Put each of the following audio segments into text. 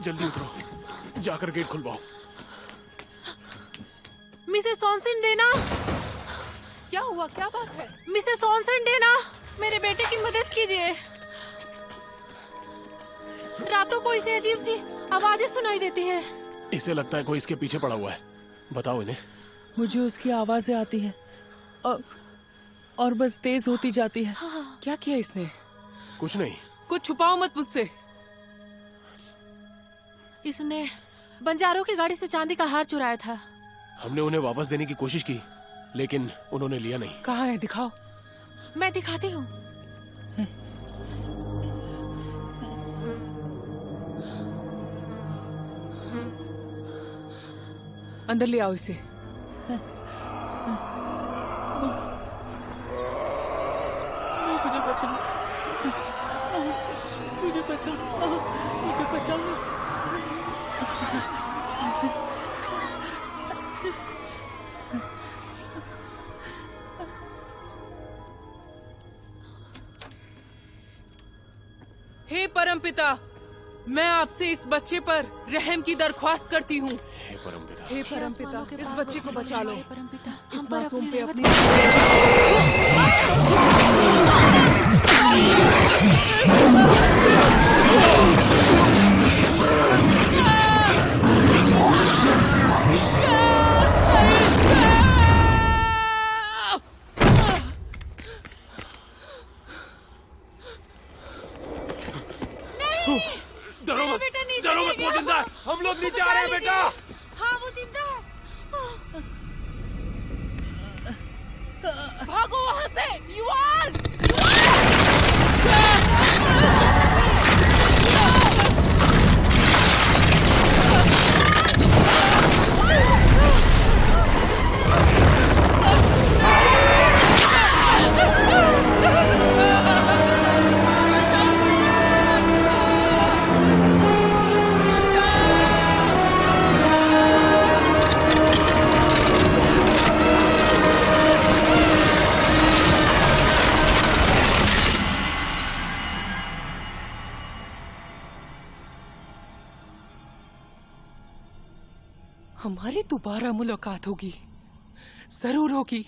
जल्दी उतरो, जाकर गेट खुलवाओ। मिसेस सॉनसन डेना। क्या हुआ, क्या बात है? मिसेस सॉनसन डेना, मेरे बेटे की मदद कीजिए। रातों को इसे अजीब सी आवाजें सुनाई देती है। इसे लगता है कोई इसके पीछे पड़ा हुआ है। बताओ इन्हें। मुझे उसकी आवाजें आती है और बस तेज होती जाती है। क्या किया इसने? कुछ नहीं। कुछ छुपाओ मत मुझसे। इसने बंजारों की गाड़ी से चांदी का हार चुराया था। हमने उन्हें वापस देने की कोशिश की, लेकिन उन्होंने लिया नहीं। कहाँ है, दिखाओ। मैं दिखाती हूँ। अंदर ले आओ इसे। मुझे बचाओ, मुझे बचाओ, मुझे बचाओ। हे परमपिता, मैं आपसे इस बच्चे पर रहम की दरख्वास्त करती हूँ। हे परमपिता, हे परमपिता, इस बच्चे को बचा लो। इस हम मासूम पे अपनी डरो मत, डरो मत, वो जिंदा है। हम लोग नीचे आ रहे हैं बेटा। हाँ, वो जिंदा है। भागो वहाँ से, युवान! हमारी दोबारा मुलाकात होगी, जरूर होगी।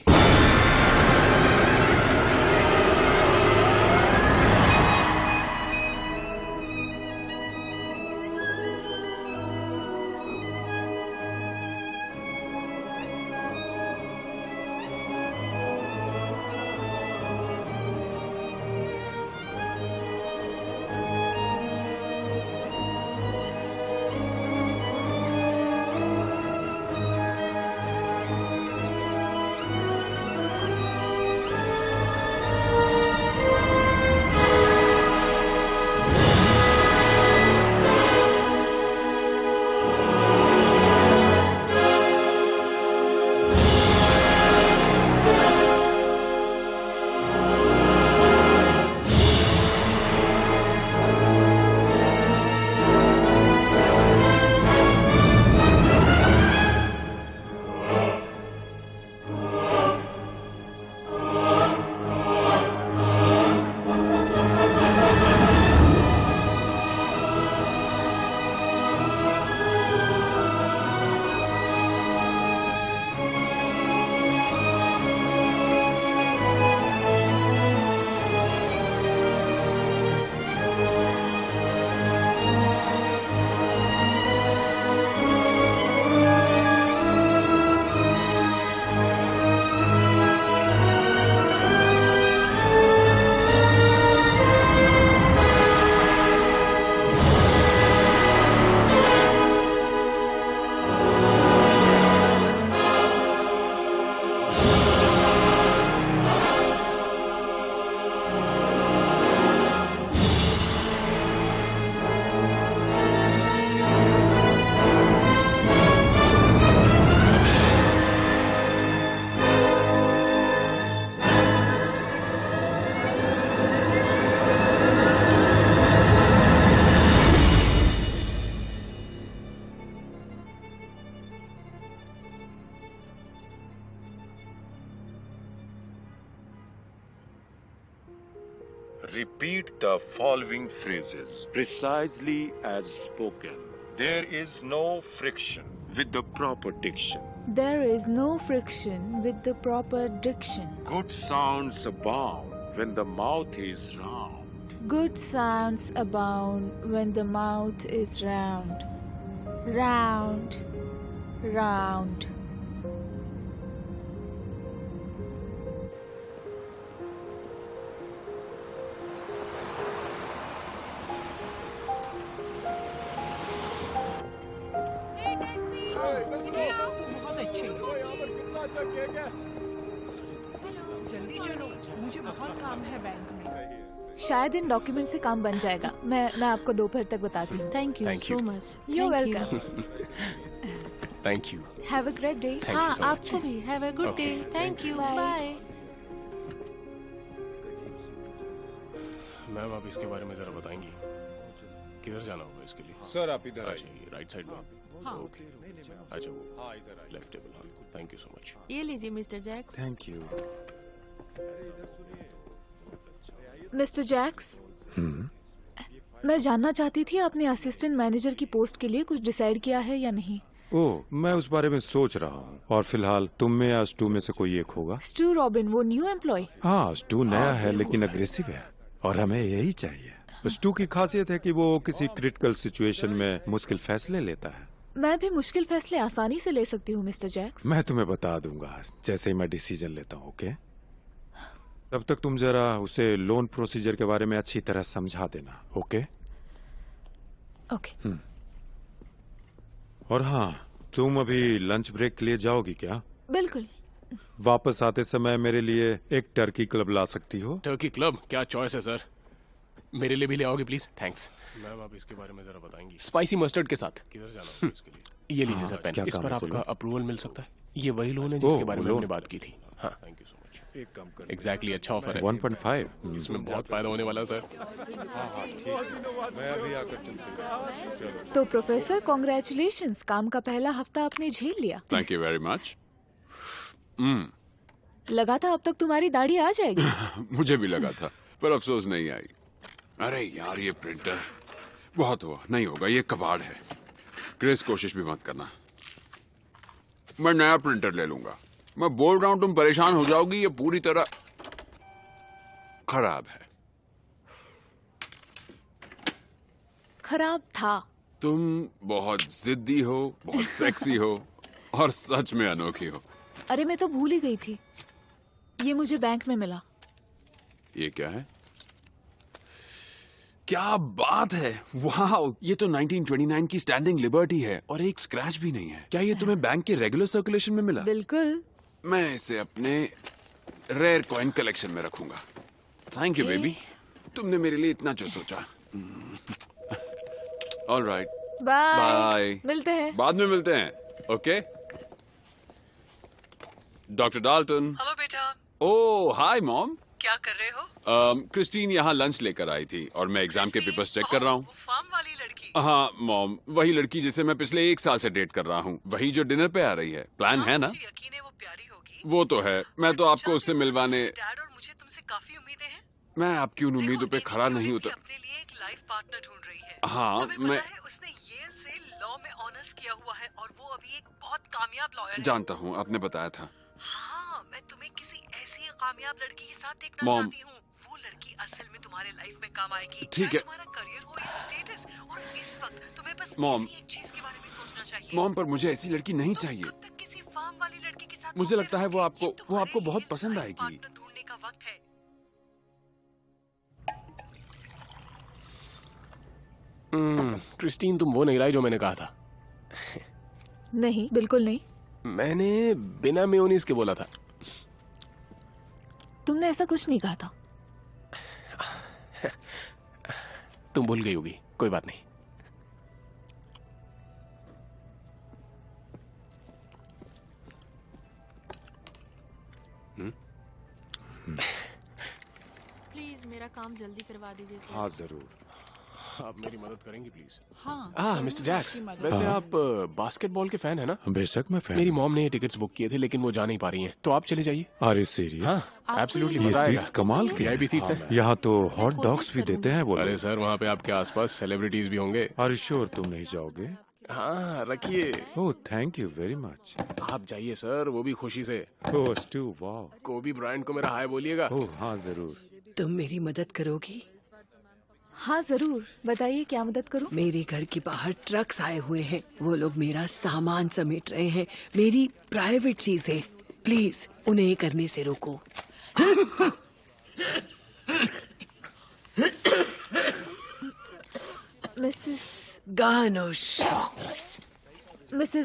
Repeat the following phrases precisely as spoken. There is no friction with the proper diction. There is no friction with the proper diction. Good sounds abound when the mouth is round. Good sounds abound when the mouth is round. Round, round. बहुत अच्छे जल्दी चलो, मुझे बहुत काम है bank में। शायद इन डॉक्यूमेंट से काम बन जाएगा। मैं आपको दोपहर तक बताती हूँ। Thank you Thank so you. Much. You're welcome. Thank you. Have a great day. Thank हाँ you so much. आपको भी। Have a good day. Okay. Thank you. Bye. Bye. Ma'am आप इसके बारे में जरा बताएंगी, किधर जाना होगा इसके लिए? सर आप इधर अच्छा आइए। ये राइट साइड में। हाँ। ओके। अच्छा वो हाँ इधर आइए। Left table. हाँ थैंक यू सो मच। ये लीजिए mister Jacks. Thank you. Mister Jacks, मैं जानना चाहती थी आपने असिस्टेंट मैनेजर की पोस्ट के लिए कुछ डिसाइड किया है या नहीं? ओह, मैं उस बारे में सोच रहा हूँ और फिलहाल तुम में या स्टू में से कोई एक होगा। स्टू रॉबिन, वो न्यू एम्प्लॉय? हाँ, स्टू नया है लेकिन अग्रेसिव है और हमें यही चाहिए। स्टू की खासियत है कि वो किसी क्रिटिकल सिचुएशन में मुश्किल फैसले लेता है। मैं भी मुश्किल फैसले आसानी से ले सकती हूँ मिस्टर जैक्स। मैं तुम्हें बता दूंगा जैसे ही मैं डिसीजन लेता हूँ। ओके, तब तक तुम जरा उसे लोन प्रोसीजर के बारे में अच्छी तरह समझा देना। Okay okay. और हाँ, तुम अभी लंच ब्रेक के लिए जाओगी क्या? बिल्कुल। वापस आते समय मेरे लिए एक टर्की क्लब ला सकती हो। टर्की क्लब क्या चॉइस है सर। मेरे लिए भी ले आओगे प्लीज? थैंक्स। मैम आप इसके बारे में जरा बताएंगी, स्पाइसी मस्टर्ड के साथ। किधर जाना होगा इसके लिए? ये लीजिए सर पेन। क्या इस काम पर है, आपका चलो। अप्रूवल मिल सकता है। ये वही लोन है जिसके बारे में लोन। हमने बात की थी। हाँ थैंक यू सो मच। एक काम कर। एग्जैक्टली अच्छा ऑफर है। 1.5। इसमें बहुत फायदा होने वाला है सर। मैं अभी आकर तुमसे। तो प्रोफेसर कॉन्ग्रेचुलेशंस, काम का पहला हफ्ता आपने झेल लिया। Thank you very much. लगा था अब तक तुम्हारी दाढ़ी आ जाएगी। मुझे भी लगा था पर अफसोस नहीं आई। अरे यार ये प्रिंटर बहुत हुआ, नहीं होगा, ये कबाड़ है। क्रिस कोशिश भी मत करना, मैं नया प्रिंटर ले लूंगा। मैं बोल रहा हूं तुम परेशान हो जाओगी, ये पूरी तरह खराब है। खराब था। तुम बहुत जिद्दी हो, बहुत सेक्सी हो और सच में अनोखी हो। अरे मैं तो भूल ही गई थी, ये मुझे बैंक में मिला। ये क्या है? क्या बात है, वाह! ये तो 1929 की स्टैंडिंग लिबर्टी है और एक स्क्रैच भी नहीं है। क्या ये तुम्हें बैंक के रेगुलर सर्कुलेशन में मिला? बिल्कुल। मैं इसे अपने रेयर कॉइन कलेक्शन में रखूंगा। थैंक यू बेबी, तुमने मेरे लिए इतना जो सोचा। Alright, bye. बाय। मिलते हैं। बाद में मिलते हैं। Okay doctor Dalton. हेलो बेटा, ओह हाय मॉम। क्या कर रहे हो? क्रिस्टीन यहाँ लंच लेकर आई थी और मैं एग्जाम के पेपर्स चेक कर रहा हूँ। वो फार्म वाली लड़की। हाँ मॉम, वही लड़की जिसे मैं पिछले 1 साल से डेट कर रहा हूँ, वही जो डिनर पे आ रही है। प्लान है ना? मुझे यकीन है वो प्यारी होगी। वो तो है, मैं तो आपको उससे मिलवाने। डैड और मुझे तुमसे काफी उम्मीदें हैं। मैं आपकी उन उम्मीदों पे देखो, खरा एक नहीं लड़की उतर। अपने लिए एक लाइफ पार्टनर ढूंढ रही है। हाँ, तुम्हें मैं पता है उसने येल से लॉ में ऑनर्स किया हुआ है और वो अभी एक बहुत कामयाब लॉयर है। जानता हूँ, आपने बताया था। हाँ, मैं तुम्हें किसी ऐसी कामयाब लड़की के साथ देखना मॉम। चाहती हूँ। वो लड़की असल में तुम्हारे लाइफ में काम आएगी। ठीक है। चाहे तुम्हारा करियर हो या स्टेटस। और इस वक्त तुम्हें बस मॉम। इसी एक चीज के बारे में सोचना चाहिए। मॉम, पर मुझे ऐसी लड़की नहीं तुम चाहिए। कब तक किसी फार्म वाली लड़की के साथ मुझे घूमते लगता है वो रहोगे? आपको- ये वो आपको तुम्हारे बहुत लिए पसंद लाइफ आएगी। पार्टनर ढूंढने का वक्त है। क्रिस्टीन तुम वो नहीं लाई जो मैंने कहा था। नहीं, बिल्कुल नहीं। मैंने बिना मेयोनीज के बोला था। तुमने ऐसा कुछ नहीं कहा था। तुम भूल गई होगी, कोई बात नहीं। प्लीज मेरा काम जल्दी करवा दीजिए सर। हाँ जरूर। आप मेरी मदद करेंगे प्लीज? हाँ मिस्टर जैक्स, वैसे आप बास्केटबॉल के फैन है ना? बेशक मैं फैन। मेरी मॉम ने टिकट्स बुक किए थे लेकिन वो जा नहीं पा रही हैं, तो आप चले जाइए। Are you serious? हाँ एब्सोल्युटली, ये मजा आएगा। सीट्स कमाल की VIP सीट्स हैं। यहाँ तो हॉट डॉग्स भी देते हैं वो अरे लोग। सर, वहाँ पे आपके आसपास सेलिब्रिटीज भी होंगे। आर यू श्योर तुम नहीं जाओगे? हाँ रखिए। Oh thank you very much. आप जाइए सर, वो भी खुशी से। ओह स्टू वाओ। कोबी ब्रायंट को मेरा हाय बोलिएगा। ओह हाँ जरूर। तुम मेरी मदद करोगी? हाँ जरूर, बताइए क्या मदद करूं? मेरे घर के बाहर ट्रक्स आए हुए हैं, वो लोग मेरा सामान समेट रहे हैं, मेरी प्राइवेट चीजें। प्लीज उन्हें ये करने से रोको। मिसेस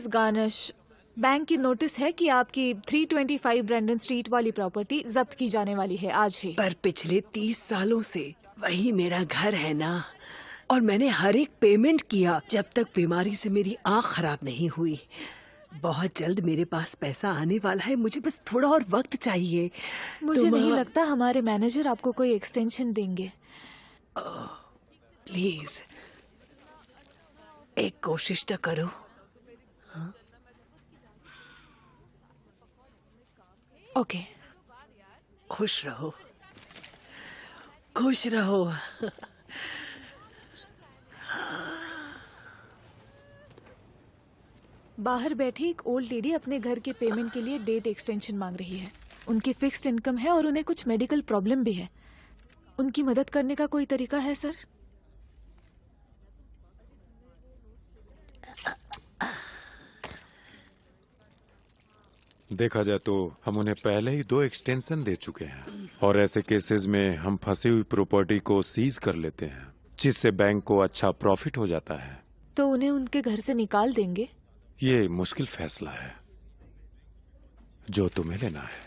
गार्निश, बैंक की नोटिस है कि आपकी 325 ब्रेंडन स्ट्रीट वाली प्रॉपर्टी जब्त की जाने वाली है आज ही। पर पिछले 30 सालों से वही मेरा घर है ना, और मैंने हर एक पेमेंट किया जब तक बीमारी से मेरी आँख खराब नहीं हुई। बहुत जल्द मेरे पास पैसा आने वाला है, मुझे बस थोड़ा और वक्त चाहिए। मुझे नहीं लगता हमारे मैनेजर आपको कोई एक्सटेंशन देंगे। प्लीज एक कोशिश तो करो। ओके, खुश रहो, खुश रहो। बाहर बैठी एक ओल्ड लेडी अपने घर के पेमेंट के लिए डेट एक्सटेंशन मांग रही है। उनकी फिक्स्ड इनकम है और उन्हें कुछ मेडिकल प्रॉब्लम भी है। उनकी मदद करने का कोई तरीका है सर? देखा जाए तो हम उन्हें पहले ही 2 एक्सटेंशन दे चुके हैं, और ऐसे केसेस में हम फंसी हुई प्रॉपर्टी को सीज कर लेते हैं, जिससे बैंक को अच्छा प्रॉफिट हो जाता है। तो उन्हें उनके घर से निकाल देंगे? ये मुश्किल फैसला है जो तुम्हें लेना है।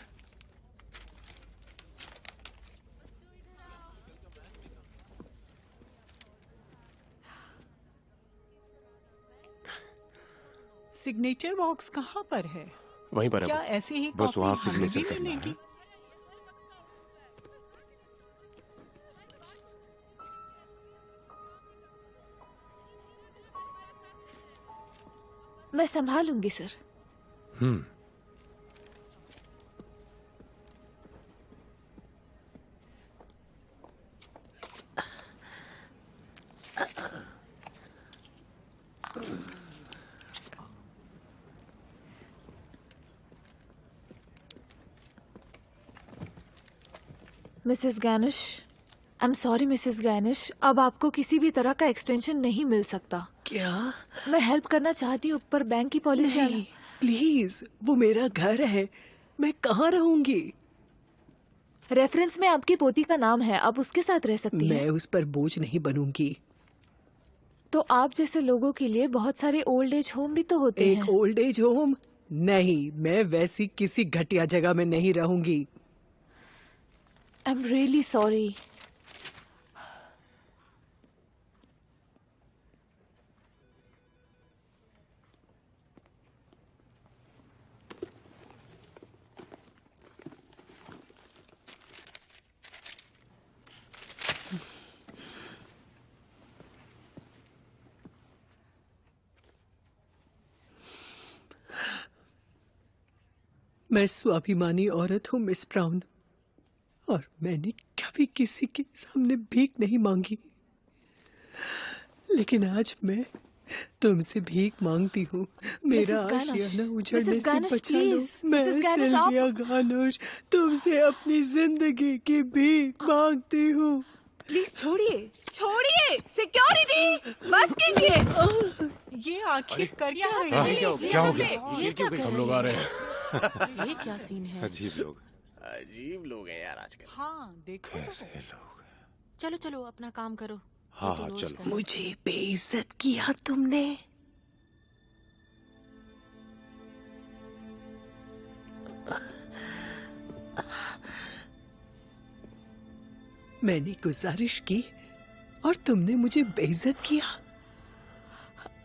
सिग्नेचर बॉक्स कहाँ पर है? वहीं पर है। क्या ऐसे ही बस वहाँ कॉपी हमें सिग्नेचर भी करना मिलेगी? है। मैं संभालूंगी sir. Mrs Ganish, I am sorry Mrs Ganish, अब आपको किसी भी तरह का एक्सटेंशन नहीं मिल सकता। क्या? मैं हेल्प करना चाहती हूँ पर बैंक की पॉलिसी नहीं, प्लीज, वो मेरा घर है, मैं कहाँ रहूंगी? रेफरेंस में आपकी पोती का नाम है, आप उसके साथ रह सकती हैं। मैं उस पर बोझ नहीं बनूंगी। तो आप जैसे लोगों के लिए बहुत सारे ओल्ड एज होम भी तो होते हैं। एक ओल्ड एज होम? नहीं, मैं वैसी किसी घटिया जगह में नहीं रहूंगी। I am really sorry. मैं स्वाभिमानी औरत हूँ मिस ब्राउन, और मैंने कभी किसी के सामने भीख नहीं मांगी, लेकिन आज मैं तुमसे भीख मांगती हूँ। मेरा आशियाना उजड़ने से बचा लो। मैं सिल्विया गार्निश तुमसे अपनी जिंदगी की भीख मांगती हूँ। प्लीज छोड़िए, छोड़िए। सिक्योरिटी, बस कीजिए। ये आखिर कर क्या रही हाँ, है? क्या हो गया? ये क्यों? हम लोग आ रहे हैं। ये क्या सीन है? अजीब लोग हैं यार आजकल। हाँ देखो कैसे लोग? चलो चलो अपना काम करो। हाँ ये तो हाँ रोज चलो। का है। मुझे बेइज्जत किया तुमने। मैंने गुजारिश की और तुमने मुझे बेइज्जत किया।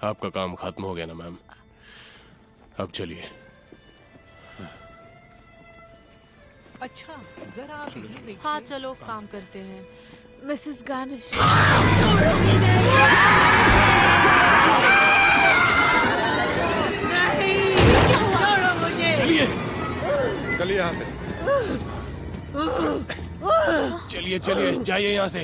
आपका काम खत्म हो गया ना मैम, अब चलिए। अच्छा जरा आप ये देखिए। हाँ चलो काम करते हैं। Mrs garnish. चलिए चलिए यहाँ से। चलिए चलिए, जाइए यहाँ से।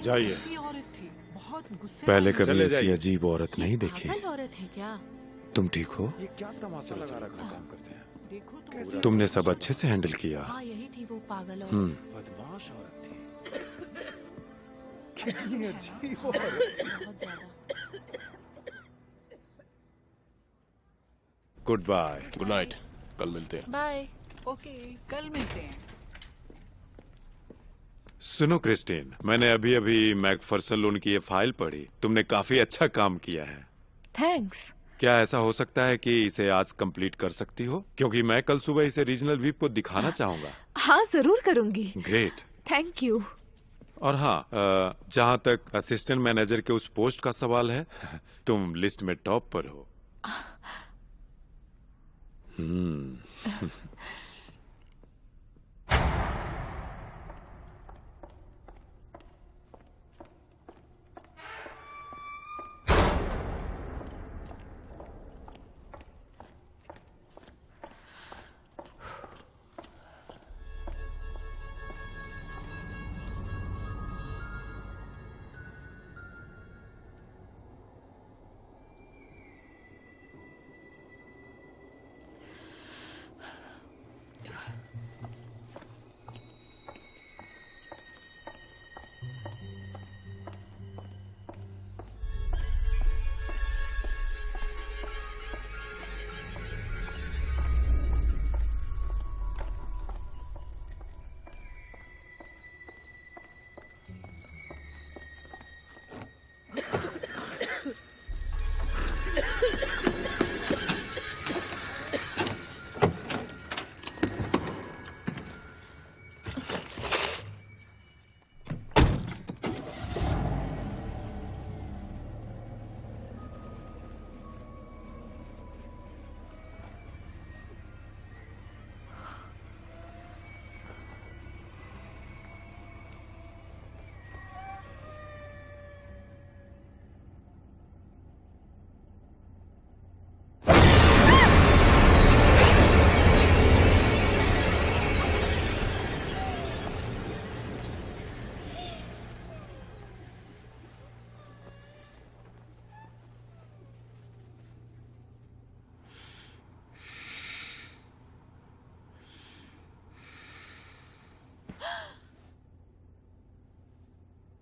जाइए। ऐसी औरत थी, बहुत गुस्से पहले वाली। कभी चले ऐसी जाइए। अजीब औरत नहीं देखी। पागल औरत है क्या? तुम ठीक हो? ये क्या तमाशा लगा रखा काम करते हैं? देखो तो तुमने सब अच्छे से हैंडल किया। हाँ, यही थी वो पागल हम्म। औरत। बदमाश औरत थी। कितनी अजीब औरत थी। बहुत ज्यादा। Good bye. गुड नाइट, कल मिलते हैं। बाय। ओके, कल मिलते हैं। सुनो क्रिस्टीन, मैंने अभी अभी मैकफरसन लोन की ये फाइल पढ़ी। तुमने काफी अच्छा काम किया है। थैंक्स। क्या ऐसा हो सकता है कि इसे आज कंप्लीट कर सकती हो? क्योंकि मैं कल सुबह इसे रीजनल वीप को दिखाना चाहूंगा। हाँ, जरूर करूंगी। ग्रेट। Thank you. और हाँ, जहाँ तक असिस्टेंट मैनेजर के उस पोस्ट का सवाल है, तुम लिस्ट में टॉप पर हो।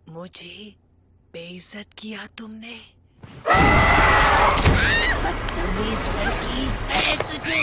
मुझे बेइज्जत किया तुमने। बदतमीज लड़की, मैं तुझे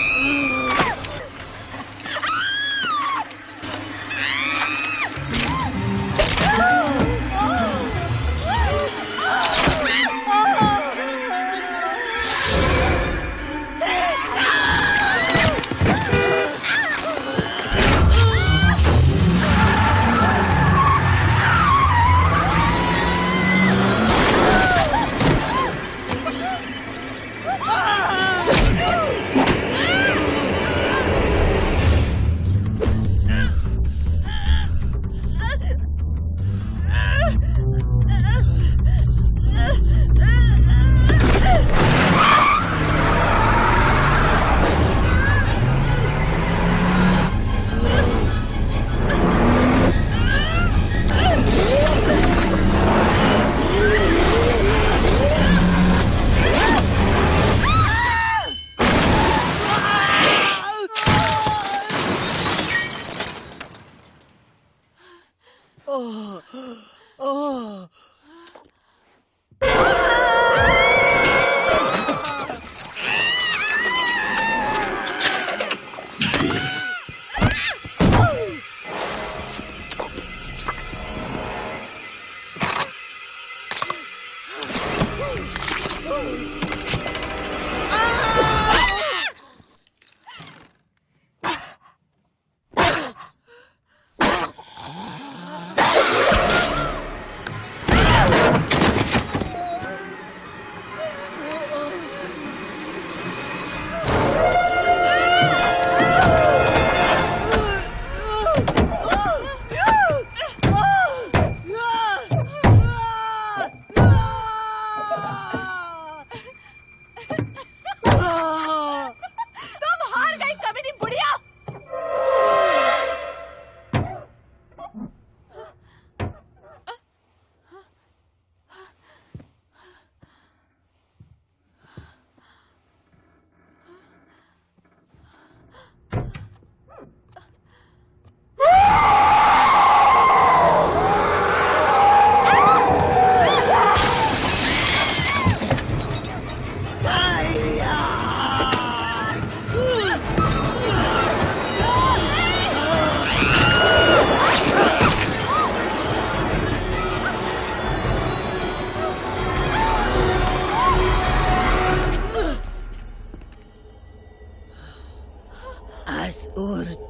तुम हार गई कमीनी बुढ़िया।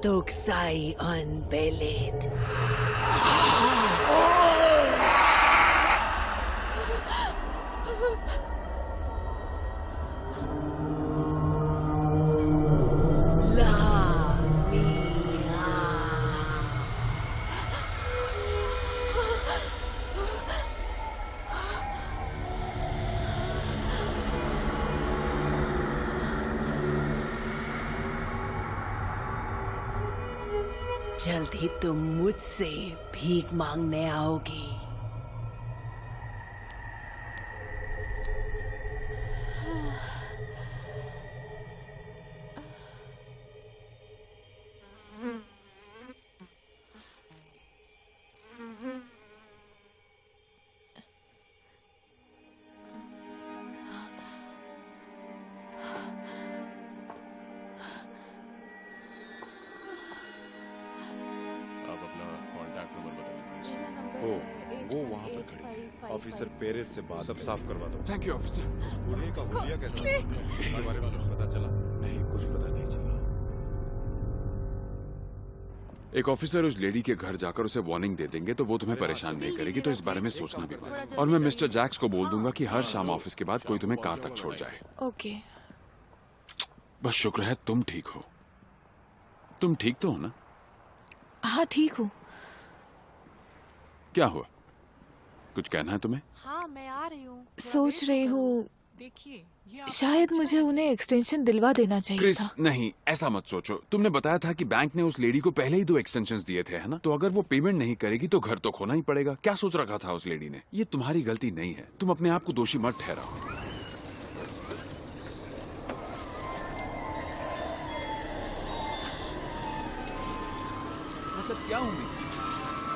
Tuksai on Belit. जल्द ही तुम मुझसे भीख मांगने आओगी। ऑफिसर पेरेस से बात सब साफ करवा दो। Thank you officer. बूढ़े का हुलिया कैसा है? इसके बारे में कुछ पता चला? नहीं, कुछ पता नहीं चला। एक ऑफिसर उस लेडी के घर जाकर उसे वार्निंग दे देंगे तो वो तुम्हें परेशान नहीं करेगी, तो इस बारे में सोचना भी मत। और मैं मिस्टर जैक्स को बोल दूंगा कि हर शाम ऑफिस के बाद कोई तुम्हें कार तक छोड़ जाए। ओके। बस शुक्र है तुम ठीक हो। तुम ठीक तो हो ना? हाँ ठीक हूँ। क्या हुआ? कुछ कहना है तुम्हें? हाँ मैं आ रही हूँ। सोच रही हूँ देखिए शायद मुझे उन्हें एक्सटेंशन दिलवा देना चाहिए क्रिस, था। नहीं ऐसा मत सोचो। तुमने बताया था कि बैंक ने उस लेडी को पहले ही 2 एक्सटेंशंस दिए थे, है ना? तो अगर वो पेमेंट नहीं करेगी तो घर तो खोना ही पड़ेगा। क्या सोच रखा था उस लेडी ने? ये तुम्हारी गलती नहीं है। तुम अपने आप को दोषी मत ठहराओ। मतलब क्या उम्मीद?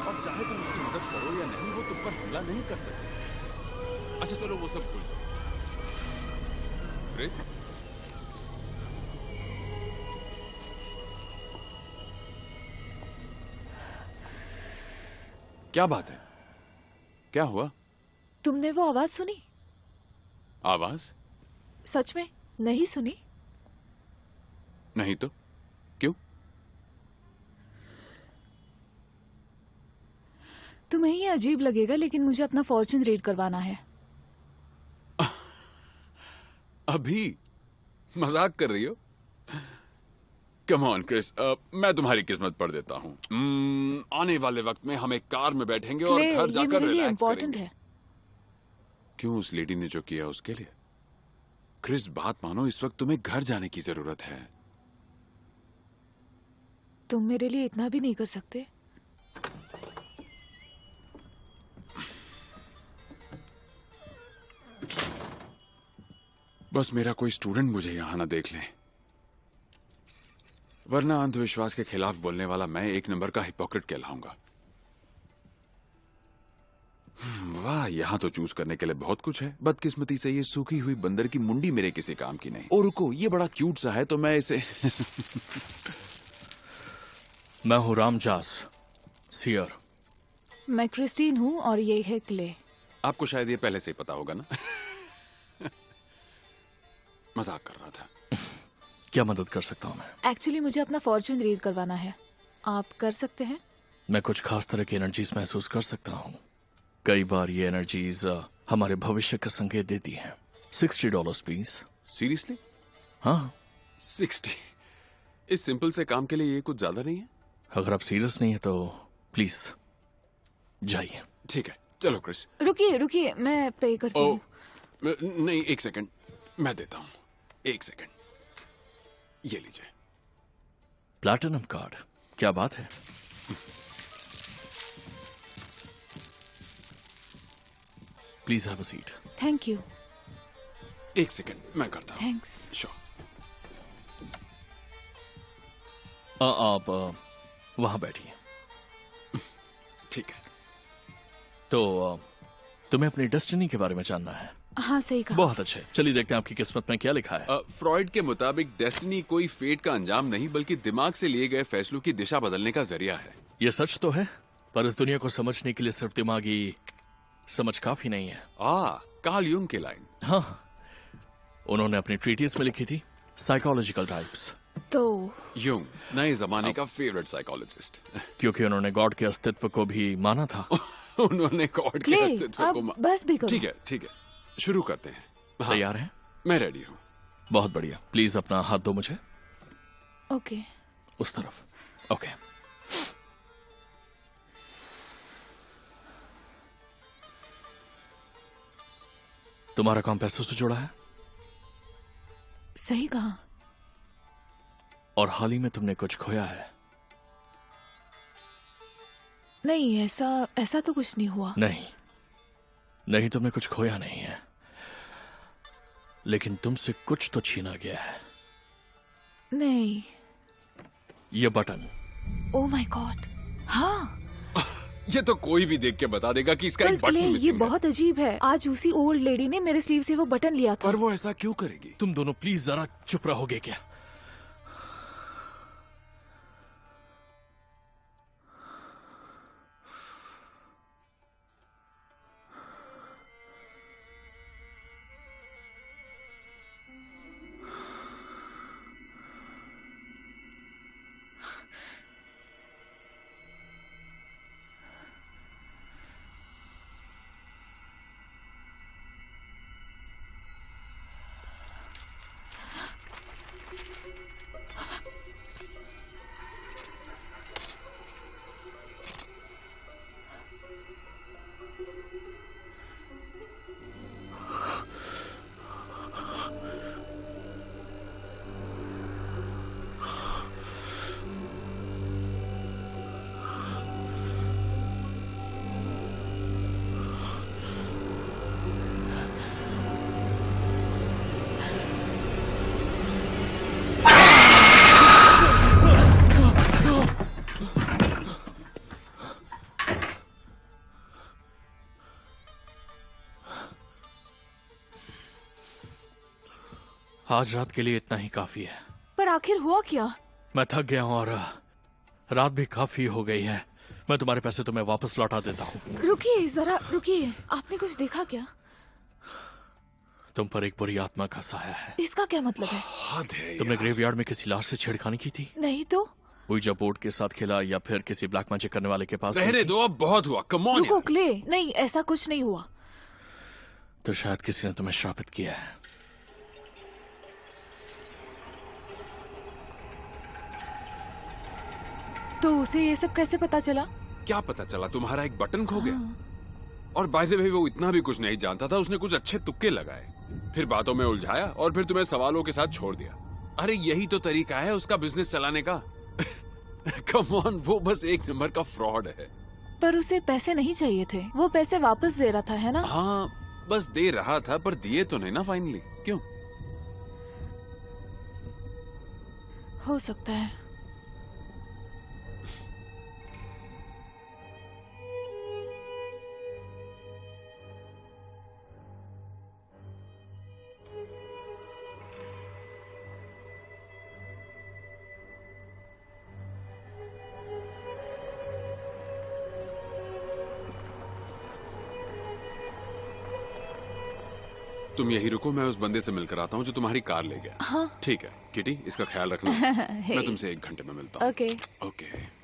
और चाहे तुम उसकी मदद करो या नहीं, वो तुम पर हमला नहीं कर सकते। अच्छा चलो वो सब भूल जाओ। क्रिस, क्या बात है? क्या हुआ? तुमने वो आवाज सुनी? आवाज? सच में नहीं सुनी? नहीं तो क्यों? तुम्हें ये अजीब लगेगा लेकिन मुझे अपना फॉर्च्यून रीड करवाना है। अभी मजाक कर रही हो? कम ऑन क्रिस, मैं तुम्हारी किस्मत पढ़ देता हूँ। आने वाले वक्त में हम एक कार में बैठेंगे और घर जाकर रिलैक्स करेंगे। है। क्यों? उस लेडी ने जो किया उसके लिए? क्रिस बात मानो, इस वक्त तुम्हें घर जाने की जरूरत है। तुम मेरे लिए इतना भी नहीं कर सकते? बस मेरा कोई स्टूडेंट मुझे यहां ना देख ले, वरना अंधविश्वास के खिलाफ बोलने वाला मैं 1 नंबर का हिपोक्रेट कहलाऊंगा। वाह, यहां तो चूज करने के लिए बहुत कुछ है। बदकिस्मती से ये सूखी हुई बंदर की मुंडी मेरे किसी काम की नहीं। और रुको, ये बड़ा क्यूट सा है तो मैं इसे मैं हूं रामजास सियर। मैं क्रिस्टीन हूँ और ये है क्ले। आपको शायद ये पहले से ही पता होगा ना। मजाक कर रहा था। क्या मदद कर सकता हूँ मैं? एक्चुअली मुझे अपना फॉर्च्यून रीड करवाना है। आप कर सकते हैं? मैं कुछ खास तरह की एनर्जीज महसूस कर सकता हूँ। कई बार ये एनर्जीज हमारे भविष्य का संकेत देती हैं। $60 प्लीज। सीरियसली? हाँ 60? इस सिंपल से काम के लिए ये कुछ ज्यादा नहीं है? अगर आप सीरियस नहीं है तो प्लीज जाइए। ठीक है, चलो क्रिस। रुकिए रुकिए, मैं पे करती हूँ। नहीं, एक सेकंड, मैं देता हूं, एक सेकंड, ये लीजिए। प्लैटिनम कार्ड, क्या बात है। Please have a seat. Thank you. एक सेकंड, मैं करता हूं। थैंक्स। श्योर। आप वहां बैठिए। ठीक है। तो तुम्हें अपनी डेस्टिनी के बारे में जानना है? हाँ, सही कहा। बहुत अच्छे, चलिए देखते हैं आपकी किस्मत में क्या लिखा है। फ्रॉइड के मुताबिक डेस्टिनी कोई फेट का अंजाम नहीं, बल्कि दिमाग से लिए गए फैसलों की दिशा बदलने का जरिया है। ये सच तो है, पर इस दुनिया को समझने के लिए सिर्फ दिमागी समझ काफी नहीं है। कार्ल यूंग की लाइन। हाँ, उन्होंने अपनी ट्रीटीज में लिखी थी, साइकोलॉजिकल टाइप्स। तो यूंग नए जमाने का फेवरेट साइकोलॉजिस्ट, क्योंकि उन्होंने गॉड के अस्तित्व को भी माना था। उन्होंने गॉड के अस्तित्व को बस भी करो। ठीक है, ठीक है, शुरू करते हैं। तैयार हैं? मैं रेडी हूँ। बहुत बढ़िया, प्लीज अपना हाथ दो मुझे। ओके। उस तरफ। ओके। तुम्हारा काम पैसों से जुड़ा है? सही कहा। और हाल ही में तुमने कुछ खोया है? नहीं, ऐसा तो कुछ नहीं हुआ। नहीं, तुमने कुछ खोया नहीं है, लेकिन तुमसे कुछ तो छीना गया है। नहीं। ये बटन। Oh my God. हाँ, ये तो कोई भी देख के बता देगा कि इसका एक बटन मिसिंग है। ये बहुत अजीब है। आज उसी ओल्ड लेडी ने मेरे स्लीव से वो बटन लिया था। पर वो ऐसा क्यों करेगी? तुम दोनों प्लीज जरा चुप रहोगे क्या? आज रात के लिए इतना ही काफी है। पर आखिर हुआ क्या? मैं थक गया हूं और रात भी काफी हो गई है। मैं तुम्हारे पैसे तुम्हें वापस लौटा देता हूँ। रुकिए, जरा रुकिए। आपने कुछ देखा क्या? तुम पर एक बुरी आत्मा का साया है। इसका क्या मतलब है? तुमने ग्रेवयार्ड में किसी लाश से छेड़खानी की थी? नहीं तो। कोई जब बोर्ड के साथ खेला या फिर किसी ब्लैक मैजिक करने वाले के पास? रहने दो, अब बहुत हुआ। Come on. रुको क्ले, नहीं ऐसा कुछ नहीं हुआ। तो शायद किसी ने तुम्हें श्रापित किया है। तो उसे ये सब कैसे पता चला? क्या पता चला? तुम्हारा एक बटन खो गया। और बाय द वे वो इतना भी कुछ नहीं जानता था। उसने कुछ अच्छे तुक्के लगाए, फिर बातों में उलझाया और फिर तुम्हें सवालों के साथ छोड़ दिया। अरे यही तो तरीका है उसका बिजनेस चलाने का। कम ऑन, वो बस एक नंबर का फ्रॉड है। पर उसे पैसे नहीं चाहिए थे, वो पैसे वापस दे रहा था, है ना? हाँ, बस दे रहा था, पर दिए तो नहीं ना फाइनली। क्यों? हो सकता है। तुम यही रुको, मैं उस बंदे से मिलकर आता हूँ जो तुम्हारी कार ले गया। हाँ। ठीक है किटी, इसका ख्याल रखना। मैं तुमसे 1 घंटे में मिलता हूँ। ओके। ओके।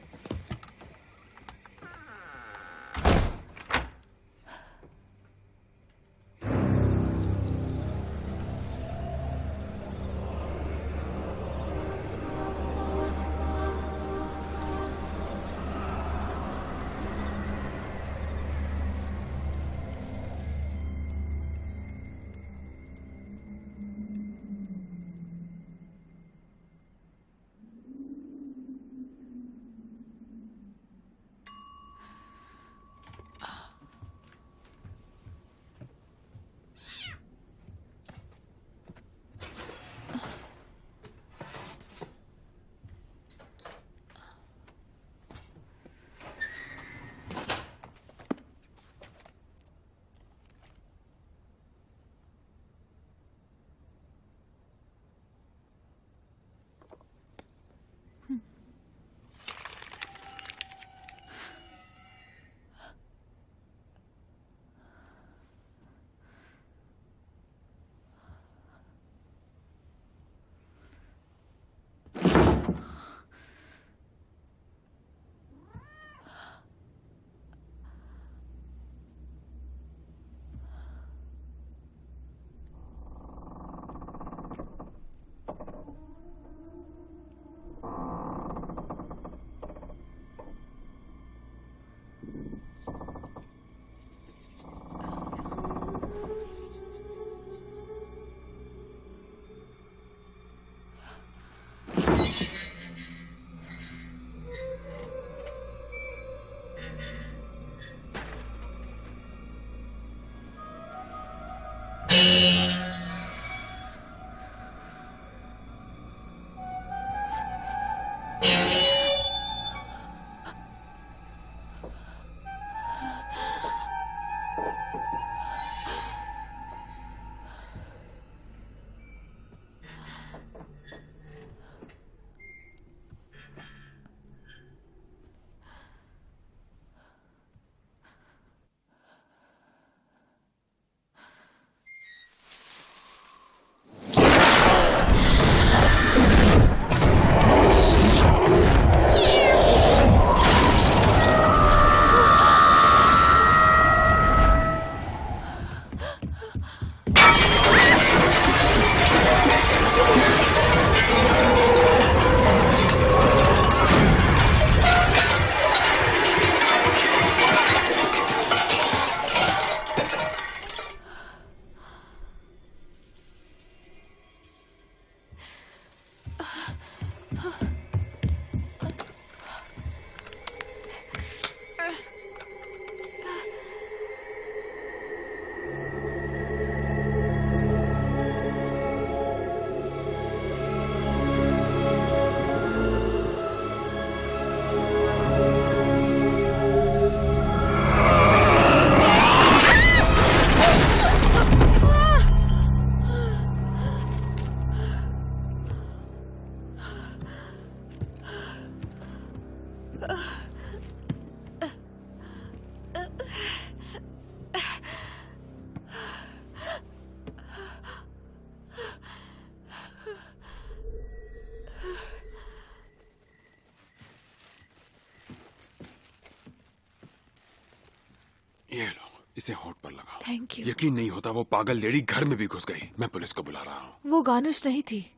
इसे होठ पर लगाओ। Thank you. यकीन नहीं होता वो पागल लेडी घर में भी घुस गई। मैं पुलिस को बुला रहा हूँ। वो गानुश नहीं थी।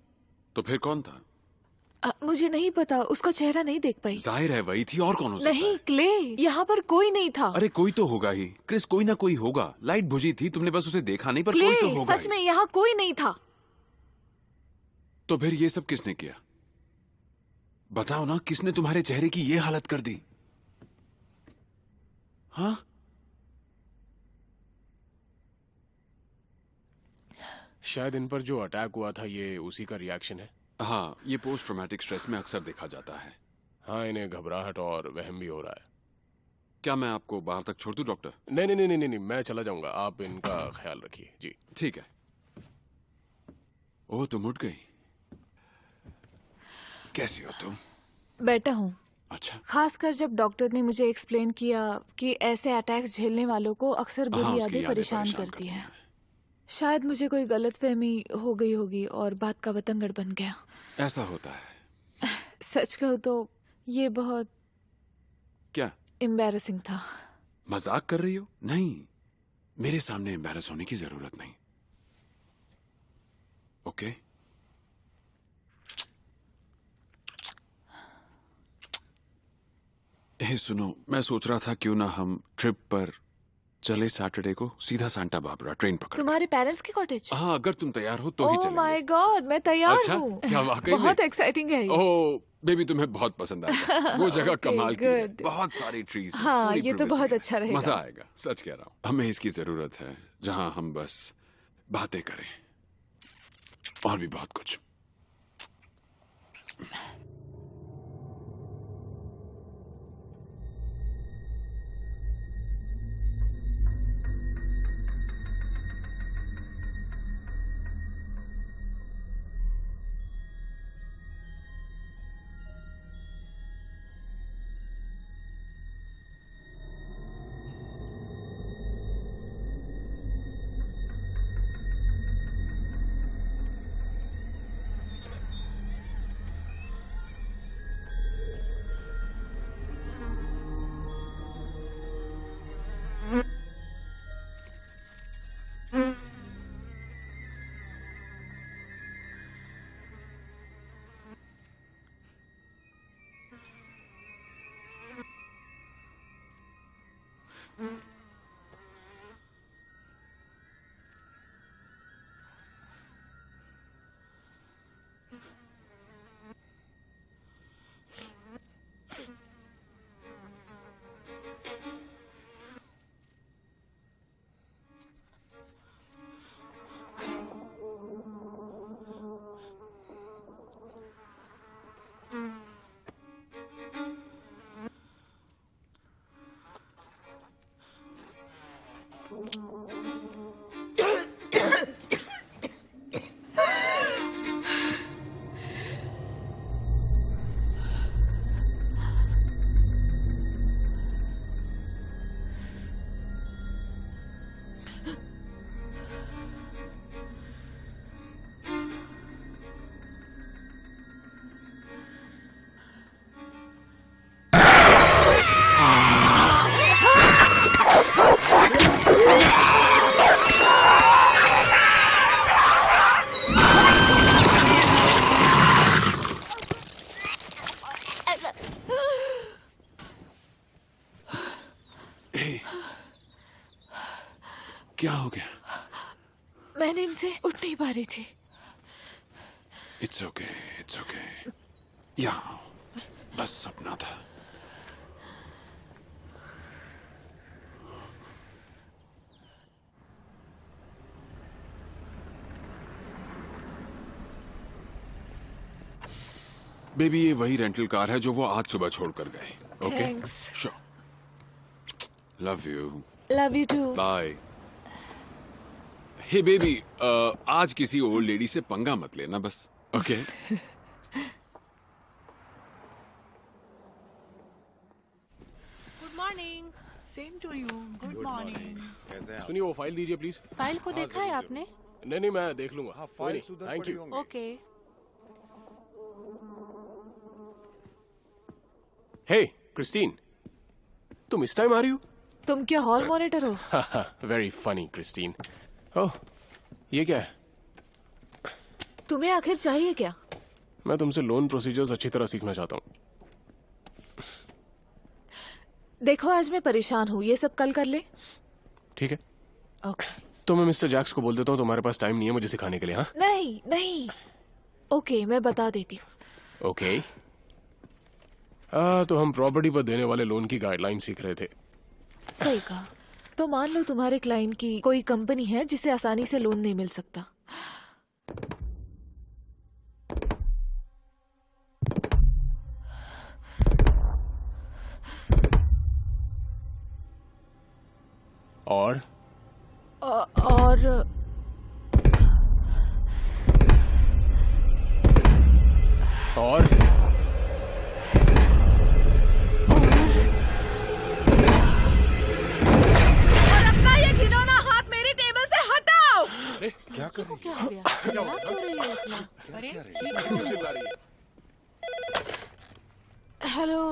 तो फिर कौन था? मुझे नहीं पता, उसका चेहरा नहीं देख पाई। जाहिर है वही थी, और कौन हो सकता नहीं है? क्ले, यहाँ पर कोई नहीं था। अरे कोई तो होगा ही क्रिस, कोई ना कोई होगा। लाइट बुझी थी, तुमने बस उसे देखा नहीं, पर क्ले, कोई तो होगा सच में यहाँ कोई नहीं था। तो फिर ये सब किसने किया? बताओ ना, किसने तुम्हारे चेहरे की ये हालत कर दी? हाँ, शायद इन पर जो अटैक हुआ था ये उसी का रिएक्शन है। हाँ, ये पोस्ट ट्रॉमेटिक स्ट्रेस में अक्सर देखा जाता है। हाँ, इन्हें घबराहट और वहम भी हो रहा है। क्या मैं आपको बाहर तक छोड़ दूं डॉक्टर? नहीं नहीं नहीं नहीं नहीं, मैं चला जाऊंगा, आप इनका ख्याल रखिए। जी ठीक है। ओह, तुम उठ गई। कैसी हो तुम? बेटा हूँ। अच्छा। खासकर जब डॉक्टर ने मुझे एक्सप्लेन किया कि ऐसे अटैक्स झेलने वालों को अक्सर बुरी यादें परेशान करती हैं। शायद मुझे कोई गलतफहमी हो गई होगी और बात का बतंगड़ बन गया। ऐसा होता है। सच कहूँ तो ये बहुत क्या एम्बैरेसिंग था। मजाक कर रही हो? नहीं, मेरे सामने एम्बैरस होने की जरूरत नहीं। ओके? सुनो, मैं सोच रहा था क्यों ना हम ट्रिप पर चले सैटरडे को, सीधा सांता बारबरा ट्रेन पकड़। तुम्हारे पेरेंट्स की कॉटेज? हाँ, अगर तुम तैयार हो तो ही चलेंगे। ओह माय गॉड, मैं तैयार अच्छा, हूँ। क्या वाकई में? बहुत एक्साइटिंग है ये। ओह बेबी, तुम्हें बहुत पसंद आएगा। वो जगह Okay, कमाल की है, good. बहुत सारी ट्रीज हैं, हाँ, पूरी ये तो privacy बहुत है। अच्छा रहेगा। मजा आएगा, सच कह रहा हूँ। हमें इसकी जरूरत है जहाँ हम बस बातें करें, और भी बहुत कुछ। क्या हो गया? मैंने इनसे उठ नहीं पा रही थी। It's okay, it's okay. यहाँ बस सपना था। बेबी, ये वही रेंटल कार है जो वो आज सुबह छोड़ कर गए। Okay, sure. Love you. Love you too. Bye. Hey baby, आज किसी ओल्ड लेडी से पंगा मत लेना बस। Okay? Good morning. Same to you. Good morning. सुनिए, वो फाइल दीजिए प्लीज। फाइल को देखा है आपने? नहीं नहीं, मैं देख लूंगा। File thank you. Okay. Hey Christine, तुम इस टाइम आ रही हो? तुम क्या हॉल मॉनिटर हो? Very funny Christine. ओह, ये क्या है? तुम्हें आखिर चाहिए क्या? मैं तुमसे लोन प्रोसीजर्स अच्छी तरह सीखना चाहता हूँ। देखो आज मैं परेशान हूँ, ये सब कल कर ले। ठीक है। ओके। तो मैं मिस्टर जैक्स को बोल देता हूँ तुम्हारे पास टाइम नहीं है मुझे सिखाने के लिए। हाँ नहीं नहीं, ओके मैं बता देती हूँ। ओके। तो हम प्रॉपर्टी पर देने वाले लोन की गाइडलाइन सीख रहे थे। सही कहा। तो मान लो तुम्हारे क्लाइंट की कोई कंपनी है जिसे आसानी से लोन नहीं मिल सकता। और अपना ये घिनौना हाथ मेरी टेबल से हटाओ। क्या कर रही क्या हो गया? क्या हो रही है इतना? हेलो,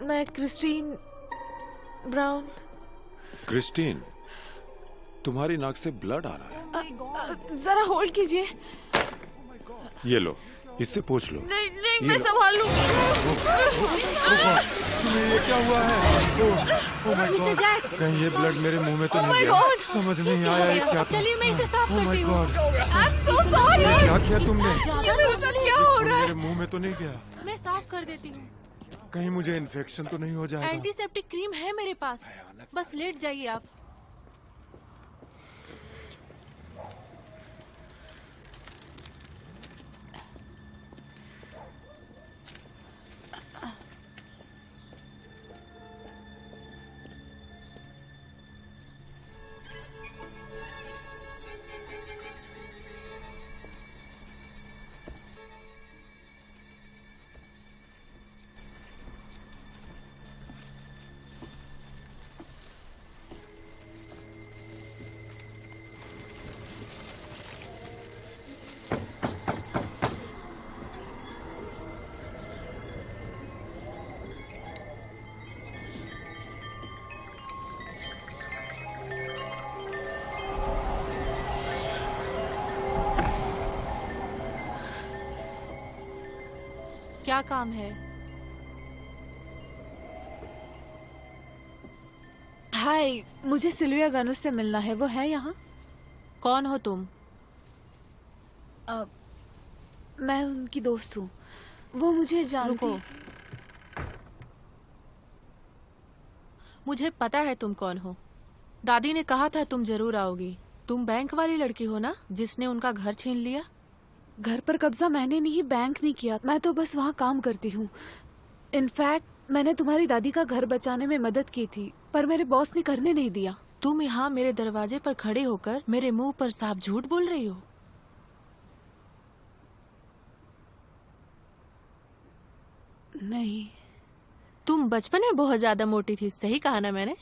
मैं क्रिस्टीन ब्राउन। क्रिस्टीन, तुम्हारी नाक से ब्लड आ रहा है। जरा होल्ड कीजिए। ये लो, इससे पूछ लो। नहीं नहीं, मैं संभाल लूंगी। ये क्या हुआ है? मिस्टर जैक्स, कहीं ये ब्लड मेरे मुंह में तो Oh नहीं my गया? God! समझ नहीं आया ये क्या था। चलिए मैं इसे साफ Oh my करती हूँ। God! I'm so sorry। क्या किया तुमने? मेरे साथ क्या हो रहा है? मेरे मुंह में तो नहीं गया? मैं साफ कर देती हूँ। कहीं मुझे इन्फेक्शन तो नहीं हो जाएगा? एंटीसेप्टिक क्रीम है मेरे पास, बस लेट जाइए आप। क्या काम है? हाय, मुझे सिल्विया गनुस से मिलना है। वो है यहाँ? कौन हो तुम? मैं उनकी दोस्त हूँ। वो मुझे जानती। रुको। मुझे पता है तुम कौन हो। दादी ने कहा था तुम जरूर आओगी। तुम बैंक वाली लड़की हो ना, जिसने उनका घर छीन लिया? घर पर कब्जा मैंने नहीं, बैंक नहीं किया। मैं तो बस वहाँ काम करती हूँ। इनफैक्ट मैंने तुम्हारी दादी का घर बचाने में मदद की थी, पर मेरे बॉस ने करने नहीं दिया। तुम यहाँ मेरे दरवाजे पर खड़े होकर मेरे मुंह पर साफ झूठ बोल रही हो। नहीं। तुम बचपन में बहुत ज्यादा मोटी थी, सही कहा ना मैंने?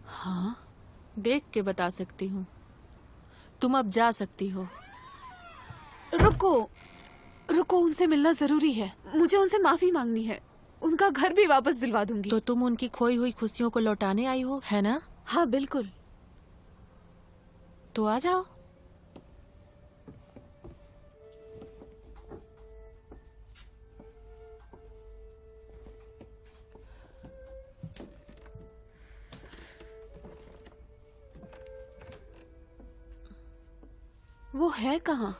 हाँ, देख के बता सकती हूँ। तुम अब जा सकती हो। रुको रुको, उनसे मिलना जरूरी है। मुझे उनसे माफी मांगनी है। उनका घर भी वापस दिलवा दूंगी। तो तुम उनकी खोई हुई खुशियों को लौटाने आई हो, है ना? हाँ बिल्कुल। तो आ जाओ। वो है कहाँ?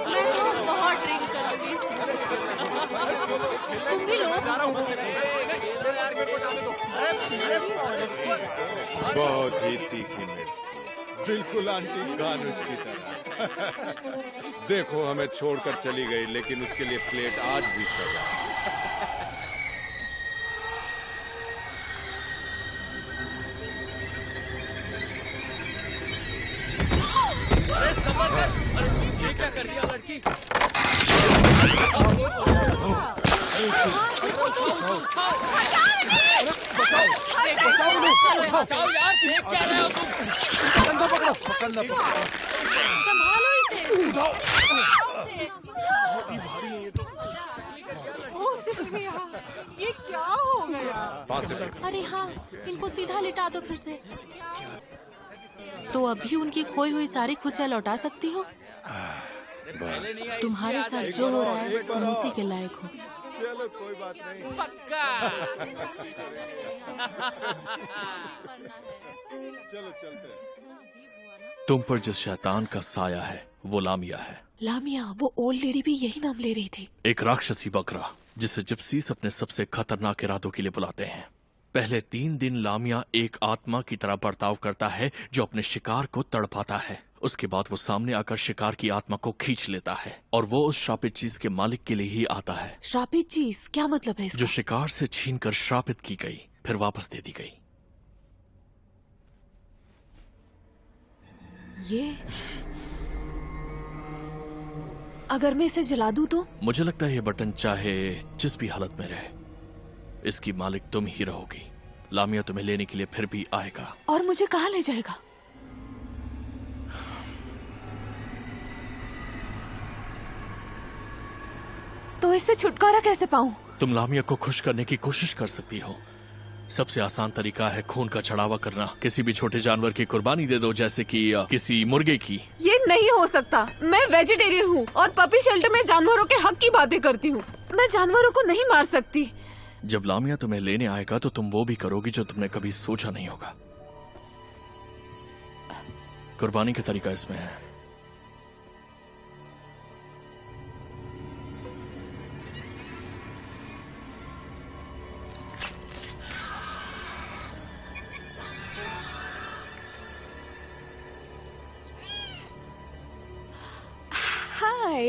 मैं तो बहुत ड्रिंक करूंगी। तुम भी लो। बहुत ही तीखी मिर्च थी, बिल्कुल आंटी गानुश की तरह। देखो हमें छोड़कर चली गई, लेकिन उसके लिए प्लेट आज भी सजा है। ये क्या कर दिया लड़की? बचाओ यार, देख क्या रहे हो तुम? संभालो इसे। ये क्या हो गया? अरे हाँ, इनको सीधा लिटा दो फिर से। तो अभी उनकी खोई हुई सारी खुशियाँ लौटा सकती हो। तुम्हारे साथ जो हो रहा है तुम उसी के लायक हो। चलो कोई बात नहीं। पक्का। चलो चलते हैं। तुम पर जिस शैतान का साया है वो लामिया है। लामिया, वो ओल्ड लेडी भी यही नाम ले रही थी। एक राक्षसी बकरा जिसे जिप्सीज अपने सबसे खतरनाक इरादों के लिए बुलाते हैं। पहले 3 दिन लामिया एक आत्मा की तरह बर्ताव करता है जो अपने शिकार को तड़पाता है। उसके बाद वो सामने आकर शिकार की आत्मा को खींच लेता है और वो उस श्रापित चीज के मालिक के लिए ही आता है। श्रापित चीज क्या मतलब है इसका? जो शिकार से छीनकर श्रापित की गई फिर वापस दे दी गई। ये अगर मैं इसे जला दूं तो? मुझे लगता है ये बटन चाहे जिस भी हालत में रहे इसकी मालिक तुम ही रहोगी। लामिया तुम्हें लेने के लिए फिर भी आएगा। और मुझे कहाँ ले जाएगा? तो इससे छुटकारा कैसे पाऊं? तुम लामिया को खुश करने की कोशिश कर सकती हो। सबसे आसान तरीका है खून का चढ़ावा करना। किसी भी छोटे जानवर की कुर्बानी दे दो, जैसे कि किसी मुर्गे की। ये नहीं हो सकता। मैं वेजिटेरियन हूँ और पपी शेल्टर में जानवरों के हक की बातें करती हूँ। मैं जानवरों को नहीं मार सकती। जब लामिया तुम्हें लेने आएगा तो तुम वो भी करोगी जो तुमने कभी सोचा नहीं होगा। कुर्बानी का तरीका इसमें है। हाय।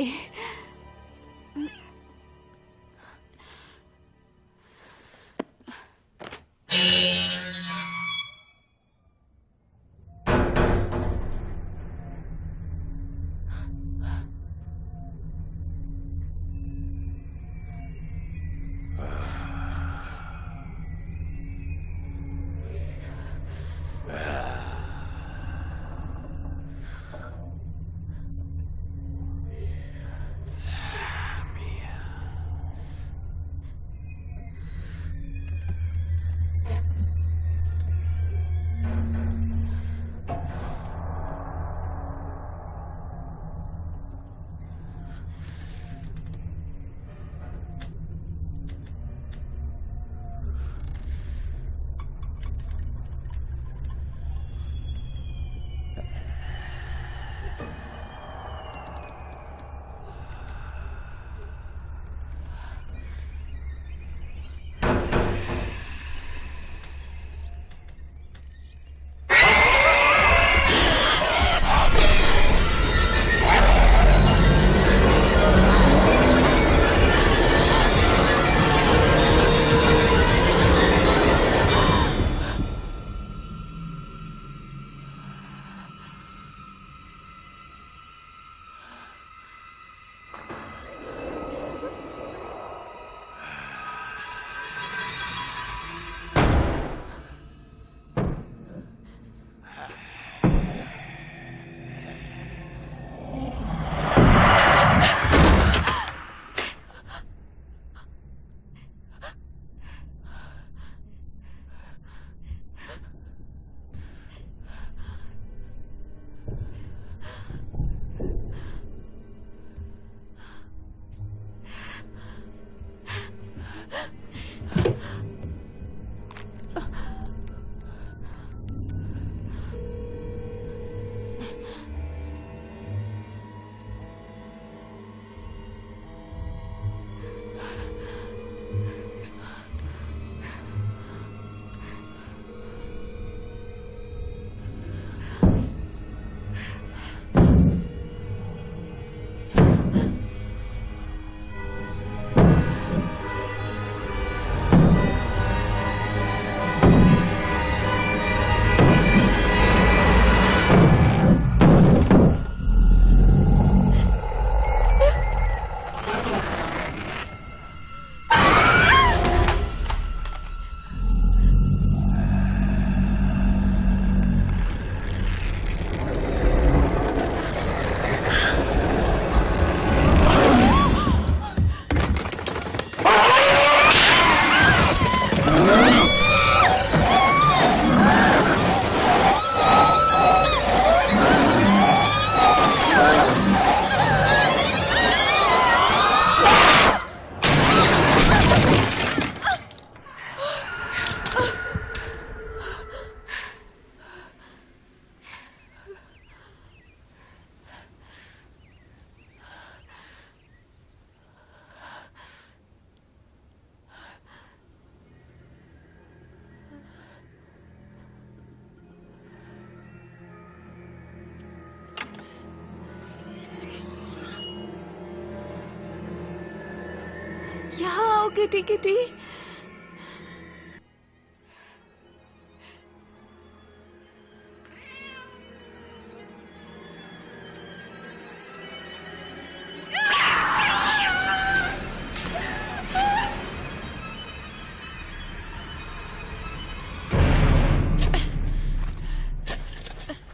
यहाँ आओ kitty kitty.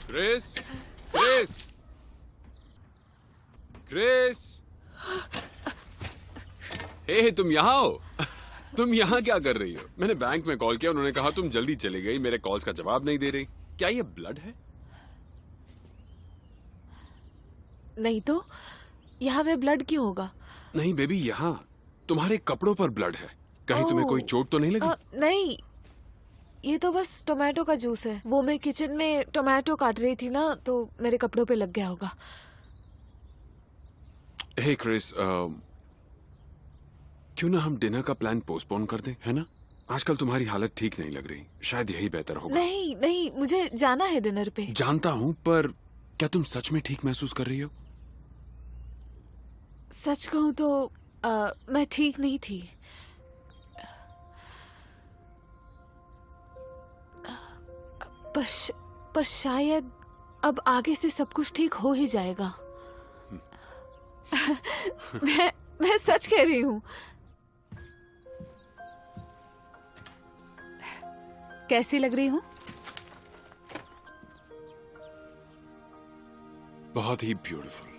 Chris, Chris, Chris, hey तुम यहाँ हो? तुम यहाँ क्या कर रही हो? मैंने बैंक में कॉल किया, उन्होंने कहा तुम जल्दी चली गई, मेरे कॉल्स का जवाब नहीं दे रही। क्या ये ब्लड है? नहीं तो यहाँ पे ब्लड क्यों होगा? नहीं बेबी, यहाँ तुम्हारे कपड़ों पर ब्लड है। कहीं तुम्हें कोई चोट तो नहीं लगी? नहीं, ये तो बस टोमेटो का जूस है। वो मैं किचन में टोमेटो काट रही थी ना, तो मेरे कपड़ों पे लग गया होगा। हे क्रिस, क्यों ना हम डिनर का प्लान पोस्टपोन कर दें, है ना? आजकल तुम्हारी हालत ठीक नहीं लग रही, शायद यही बेहतर होगा। नहीं नहीं, मुझे जाना है डिनर पे। जानता हूँ, पर क्या तुम सच में ठीक महसूस कर रही हो? सच कहूँ तो मैं ठीक नहीं थी। पर शायद अब आगे से सब कुछ ठीक हो ही जाएगा। मैं सच कह रही हूँ। कैसी लग रही हूँ? बहुत ही ब्यूटीफुल।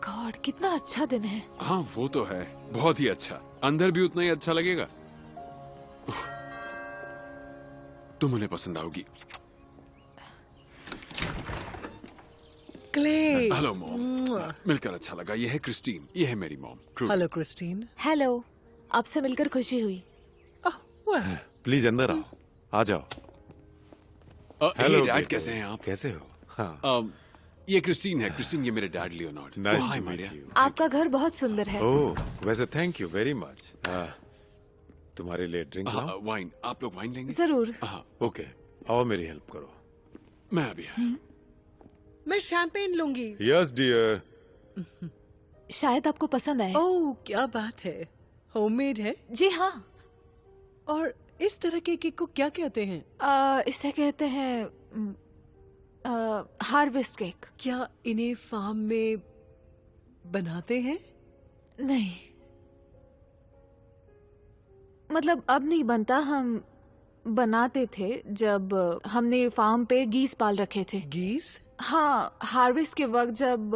गॉड, कितना अच्छा दिन है। हाँ वो तो है, बहुत ही अच्छा। अंदर भी उतना ही अच्छा लगेगा। तुम उन्हें पसंद आओगी। क्ले। हेलो मॉम, मिलकर अच्छा लगा। ये है क्रिस्टीन, ये है मेरी मॉम। Hello Christine. हेलो, आपसे मिलकर खुशी हुई। प्लीज अंदर आओ, आ जाओ। हेलो डैड, कैसे हैं आप? कैसे हो? हाँ। ये क्रिस्टीन है। क्रिस्टीन, ये मेरे dad Leonard. Nice to meet you. आपका घर बहुत सुंदर है। ओह, वैसे थैंक यू वेरी मच। तुम्हारे लिए ड्रिंक लाऊं? वाइन। आप लोग वाइन लेंगे? जरूर। ओके, आओ मेरी हेल्प करो। मैं अभी मैं शैंपेन लूंगी। Yes dear. शायद आपको पसंद आए। ओह, क्या बात है। होममेड है? जी हाँ। और इस तरह के केक को क्या कहते हैं? इसे कहते हैं हार्वेस्ट केक। क्या इन्हें फार्म में बनाते हैं? नहीं, मतलब अब नहीं बनता। हम बनाते थे जब हमने फार्म पे गीस पाल रखे थे। गीस? हाँ, हार्वेस्ट के वक्त जब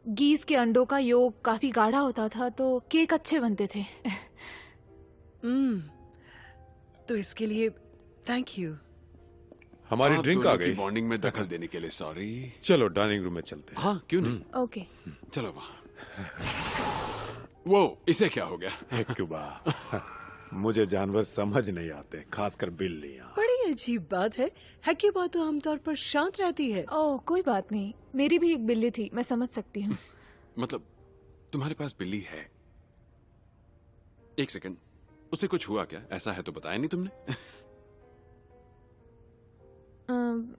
गीस के अंडों का योग काफी गाढ़ा होता था तो केक अच्छे बनते थे। तो इसके लिए थैंक यू। हमारी ड्रिंक आ गई। बॉन्डिंग में दखल देने के लिए सॉरी। चलो डाइनिंग रूम में चलते हैं। हाँ क्यों नहीं। ओके चलो वहाँ। वो इसे क्या हो गया? क्यूबा, मुझे जानवर समझ नहीं आते, खासकर बिल्लियाँ। बड़ी अजीब बात है। क्यूबा तो आमतौर पर शांत रहती है। ओह कोई बात नहीं, मेरी भी एक बिल्ली थी, मैं समझ सकती हूँ। मतलब तुम्हारे पास बिल्ली है? एक सेकंड, उसे कुछ हुआ क्या? ऐसा है तो बताया नहीं तुमने।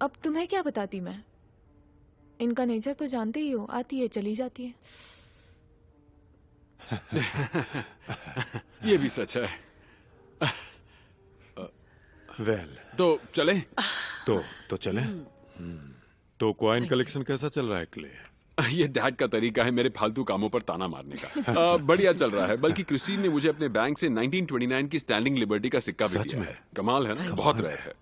अब तुम्हें क्या बताती मैं? इनका नेचर तो जानते ही हो, आती है चली जाती है। ये भी सच है। वेल, तो चले? तो चले। तो क्वाइन कलेक्शन कैसा चल रहा है क्ले? ये डैड का तरीका है मेरे फालतू कामों पर ताना मारने का। बढ़िया चल रहा है। बल्कि क्रिस्टीन ने मुझे अपने बैंक से 1929 की स्टैंडिंग लिबर्टी का सिक्का भी दिया है। कमाल है ना? बहुत रहे है।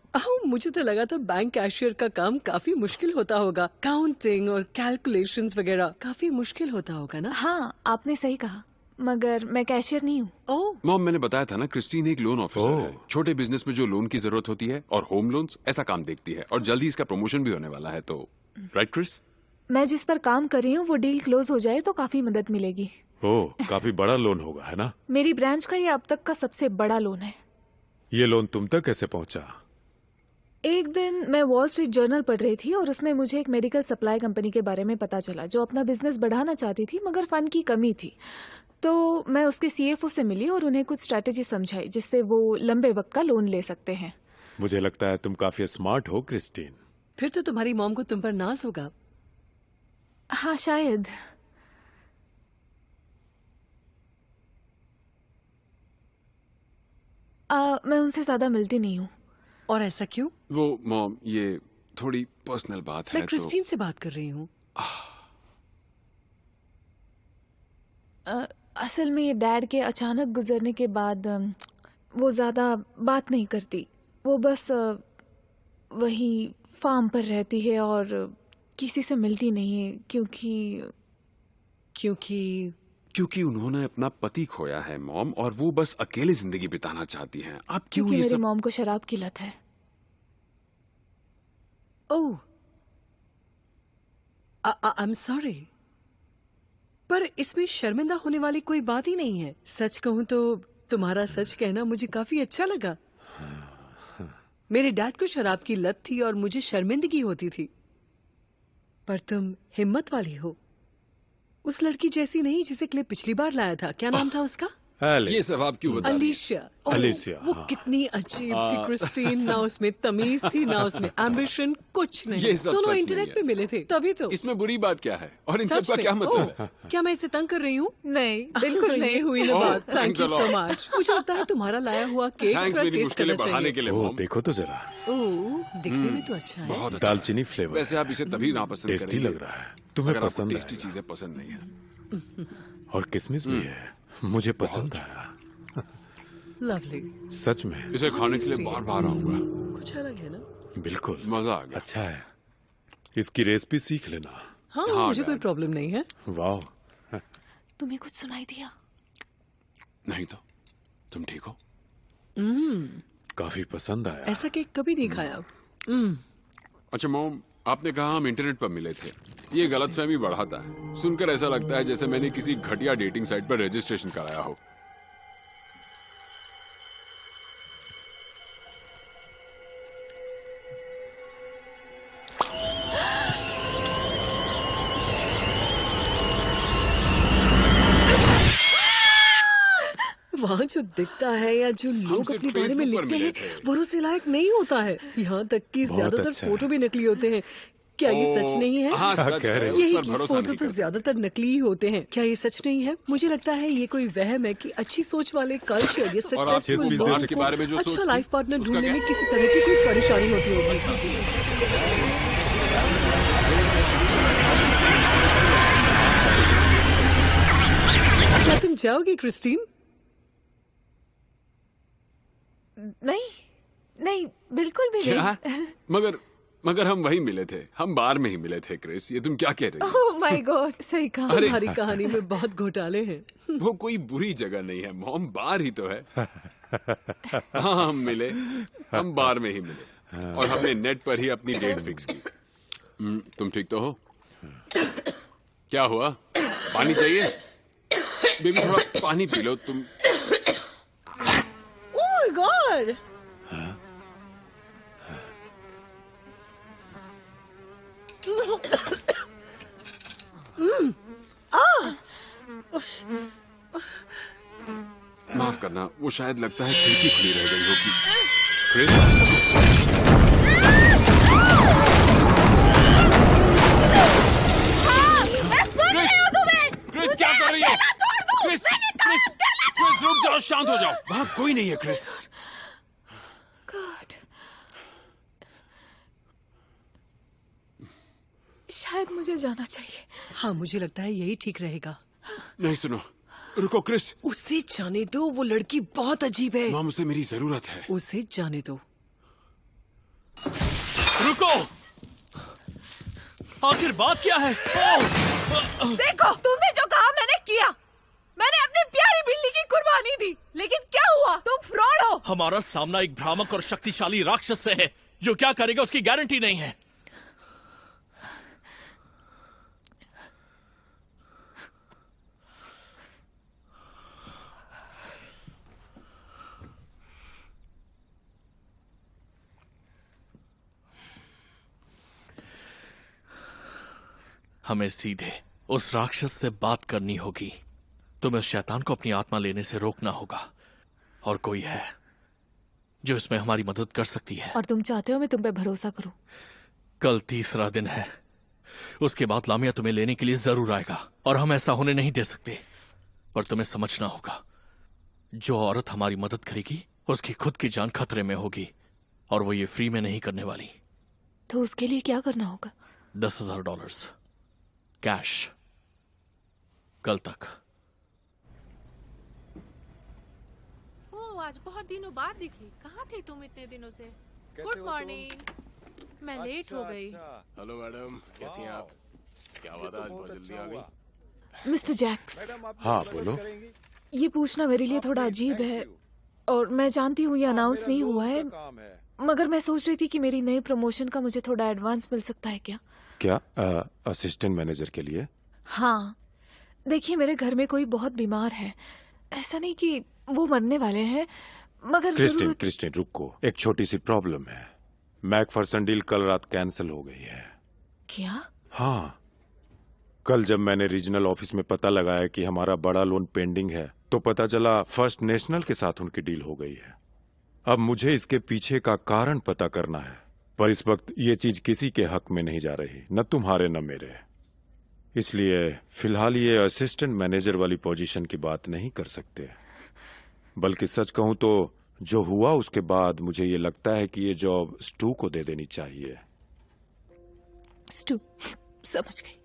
मुझे तो लगा था बैंक कैशियर का काम काफी मुश्किल होता होगा। काउंटिंग और कैलकुलेशंस वगैरह काफी मुश्किल होता होगा ना? हाँ आपने सही कहा, मगर मैं कैशियर नहीं हूँ। ओह मॉम, मैंने बताया था ना, क्रिस्टीन एक लोन ऑफिसर है। छोटे बिजनेस में जो लोन की जरूरत होती है और होम लोन्स, ऐसा काम देखती है। और जल्दी इसका प्रमोशन भी होने वाला है। तो राइट क्रिस? मैं जिस पर काम कर रही हूँ वो डील क्लोज हो जाए तो काफी मदद मिलेगी। ओह, काफी बड़ा लोन होगा, है ना? मेरी ब्रांच का ये अब तक का सबसे बड़ा लोन है। ये लोन तुम तक कैसे पहुंचा? एक दिन मैं वॉल स्ट्रीट जर्नल पढ़ रही थी और उसमें मुझे एक मेडिकल सप्लाई कंपनी के बारे में पता चला जो अपना बिजनेस बढ़ाना चाहती थी मगर फंड की कमी थी। तो मैं उसके सीएफओ से मिली और उन्हें कुछ स्ट्रेटेजी समझाई जिससे वो लंबे वक्त का लोन ले सकते हैं। मुझे लगता है तुम काफी स्मार्ट हो क्रिस्टीन। फिर तो तुम्हारी मॉम को तुम पर नाज होगा। हाँ शायद। मैं उनसे ज्यादा मिलती नहीं हूँ। और ऐसा क्यों? वो मॉम, ये थोड़ी पर्सनल बात है। मैं क्रिस्टीन से बात कर रही हूँ। असल में ये डैड के अचानक गुजरने के बाद वो ज्यादा बात नहीं करती। वो बस वही फार्म पर रहती है और किसी से मिलती नहीं है क्योंकि उन्होंने अपना पति खोया है मॉम, और वो बस अकेले जिंदगी बिताना चाहती हैं। आप क्यों क्योंकि ये मेरी सब? मॉम को शराब की लत है। ओह, आई एम सॉरी, पर इसमें शर्मिंदा होने वाली कोई बात ही नहीं है। सच कहूं तो तुम्हारा सच कहना मुझे काफी अच्छा लगा। मेरे डैड को शराब की लत थी और मुझे शर्मिंदगी होती थी, पर तुम हिम्मत वाली हो। उस लड़की जैसी नहीं जिसे क्लिप पिछली बार लाया था। क्या नाम था उसका? ये सब आप क्यों बता रही हैं? अलीशिया। अलीशिया, वो हाँ। कितनी अजीब थी क्रिस्टीन। ना उसमें तमीज थी, ना उसमें एम्बिशन, कुछ नहीं। ये सब दोनों सच इंटरनेट नहीं पे है। मिले थे तभी तो। इसमें बुरी बात क्या है? और इन सच सब का में? क्या मतलब ओह, है? क्या मैं इसे तंग कर रही हूँ? नहीं, बिल्कुल ये नहीं। हुई ना ओह, बात। Thank thanks you a so lot। Much. मुझे लगता है तुम्हारा लाया हुआ केक थैंक्स थोड़ा मेरी टेस्ट मुश्किलें करना बढ़ाने चाहिए। के लिए ओह, मॉम। देखो तो जरा, ओह, दिखने में तो अच्छा है। बहुत अच्छा। दालचीनी फ्लेवर वैसे आप इसे तभी नापसंद करेंगे। टेस्टी लग रहा है। तुम्हें अगर आपको पसंद टेस्टी आएगा। चीजें पसंद नहीं है। और किसमिस भी है, मुझे पसंद आया। लवली। सच में इसे खाने के लिए बार बार आऊंगा। कुछ अलग है ना? बिल्कुल मजा आ गया। अच्छा है। इसकी रेसिपी सीख लेना। हाँ, हाँ, मुझे कोई डैड। प्रॉब्लम नहीं है। वाह, तुम्हें कुछ सुनाई दिया? नहीं तो तुम ठीक हो? काफी पसंद आया। ऐसा केक कभी नहीं खाया। अच्छा मॉम, आपने कहा हम इंटरनेट पर मिले थे। ये गलतफहमी बढ़ाता है। सुनकर ऐसा लगता है जैसे मैंने किसी घटिया डेटिंग साइट पर रजिस्ट्रेशन कराया हो। वहाँ जो दिखता है या जो लोग सिर्फ अपने बारे में Facebook पर लिखते मिले हैं थे। भरोसे लायक नहीं होता है। यहाँ तक कि बहुत ज्यादातर अच्छा है। फोटो भी नकली होते हैं। क्या ये सच नहीं है? हाँ, क्या सच कह है। रहे हो? उस यही पर कि भरोसा फोटो नहीं तो करते। ज्यादातर नकली ही होते हैं। क्या ये सच नहीं है? मुझे लगता है ये कोई वहम है कि अच्छी सोच वाले कल्चर या और आप सक्सेसफुल जिस लोगों बिजनेस के बारे में जो को सोच अच्छा थी, लाइफ पार्टनर उसका ढूंढने में क्या? किसी तरह की कोई परेशानी होती होगी। क्या तुम जाओगी क्रिस्टीन? नहीं, नहीं, बिल्कुल भी क्या? नहीं। मगर हम वहीं मिले थे। हम बार में ही मिले थे क्रिस। ये तुम क्या कह रही हो? ओह माय गॉड, सही कहा। अरे तुम्हारी कहानी में बहुत घोटाले हैं। वो कोई बुरी जगह नहीं है मॉम, बार ही तो है। हाँ, हम मिले। हम बार में ही मिले और हमने नेट पर ही अपनी डेट फिक्स की। तुम ठीक तो हो? क्या हुआ? पानी चाहिए? बेबी थोड़ा पानी पी लो तुम। ओह गॉड! माफ करना, वो शायद लगता है खिड़की खुली रह गई होगी। क्रिस, क्रिस क्या कर रही है? क्रिस, क्रिस, क्रिस रुक जाओ, शांत हो जाओ। वहाँ कोई नहीं है क्रिस। गॉड, शायद मुझे जाना चाहिए। हाँ, मुझे लगता है यही ठीक रहेगा। नहीं सुनो, रुको क्रिस। उसे जाने दो, वो लड़की बहुत अजीब है। मॉम, उसे मेरी जरूरत है। उसे जाने दो। रुको, आखिर बात क्या है? देखो, तुमने जो कहा मैंने किया। मैंने अपनी प्यारी बिल्ली की कुर्बानी दी, लेकिन क्या हुआ? तुम फ्रॉड हो। हमारा सामना एक भ्रामक और शक्तिशाली राक्षस से है जो क्या करेगा उसकी गारंटी नहीं है। हमें सीधे उस राक्षस से बात करनी होगी। तुम्हें उस शैतान को अपनी आत्मा लेने से रोकना होगा। और कोई है जो इसमें हमारी मदद कर सकती है। और तुम चाहते हो मैं तुम पे भरोसा करूं? कल तीसरा दिन है। उसके बाद लामिया तुम्हें लेने के लिए जरूर आएगा और हम ऐसा होने नहीं दे सकते। पर तुम्हें समझना होगा, जो औरत हमारी मदद करेगी उसकी खुद की जान खतरे में होगी और वो ये फ्री में नहीं करने वाली। तो उसके लिए क्या करना होगा? $10,000 कैश कल तक। ओ, आज बहुत दिनों बाद दिखी। कहाँ थे तुम इतने दिनों से? Good morning. मैं लेट हो गई। हेलो मैडम, कैसी हैं आप? क्या बात है, आज बहुत जल्दी आ गई। मिस्टर जैक्स, हाँ बोलो। ये पूछना मेरे लिए थोड़ा अजीब है और मैं जानती हूँ ये अनाउंस नहीं हुआ है, मगर मैं सोच रही थी कि मेरी नई प्रमोशन का मुझे थोड़ा एडवांस मिल सकता है क्या? क्या असिस्टेंट मैनेजर के लिए? हाँ, देखिए मेरे घर में कोई बहुत बीमार है। ऐसा नहीं कि वो मरने वाले हैं, मगर क्रिस्टिन रुको, एक छोटी सी प्रॉब्लम है। मैकफर्सन डील कल रात कैंसिल हो गई है। क्या? हाँ, कल जब मैंने रीजनल ऑफिस में पता लगाया कि हमारा बड़ा लोन पेंडिंग है तो पता चला फर्स्ट नेशनल के साथ उनकी डील हो गई है। अब मुझे इसके पीछे का कारण पता करना है, पर इस वक्त ये चीज किसी के हक में नहीं जा रही, न तुम्हारे न मेरे। इसलिए फिलहाल ये असिस्टेंट मैनेजर वाली पोजीशन की बात नहीं कर सकते। बल्कि सच कहूं तो जो हुआ उसके बाद मुझे ये लगता है कि ये जॉब स्टू को दे देनी चाहिए। स्टू, समझ गई।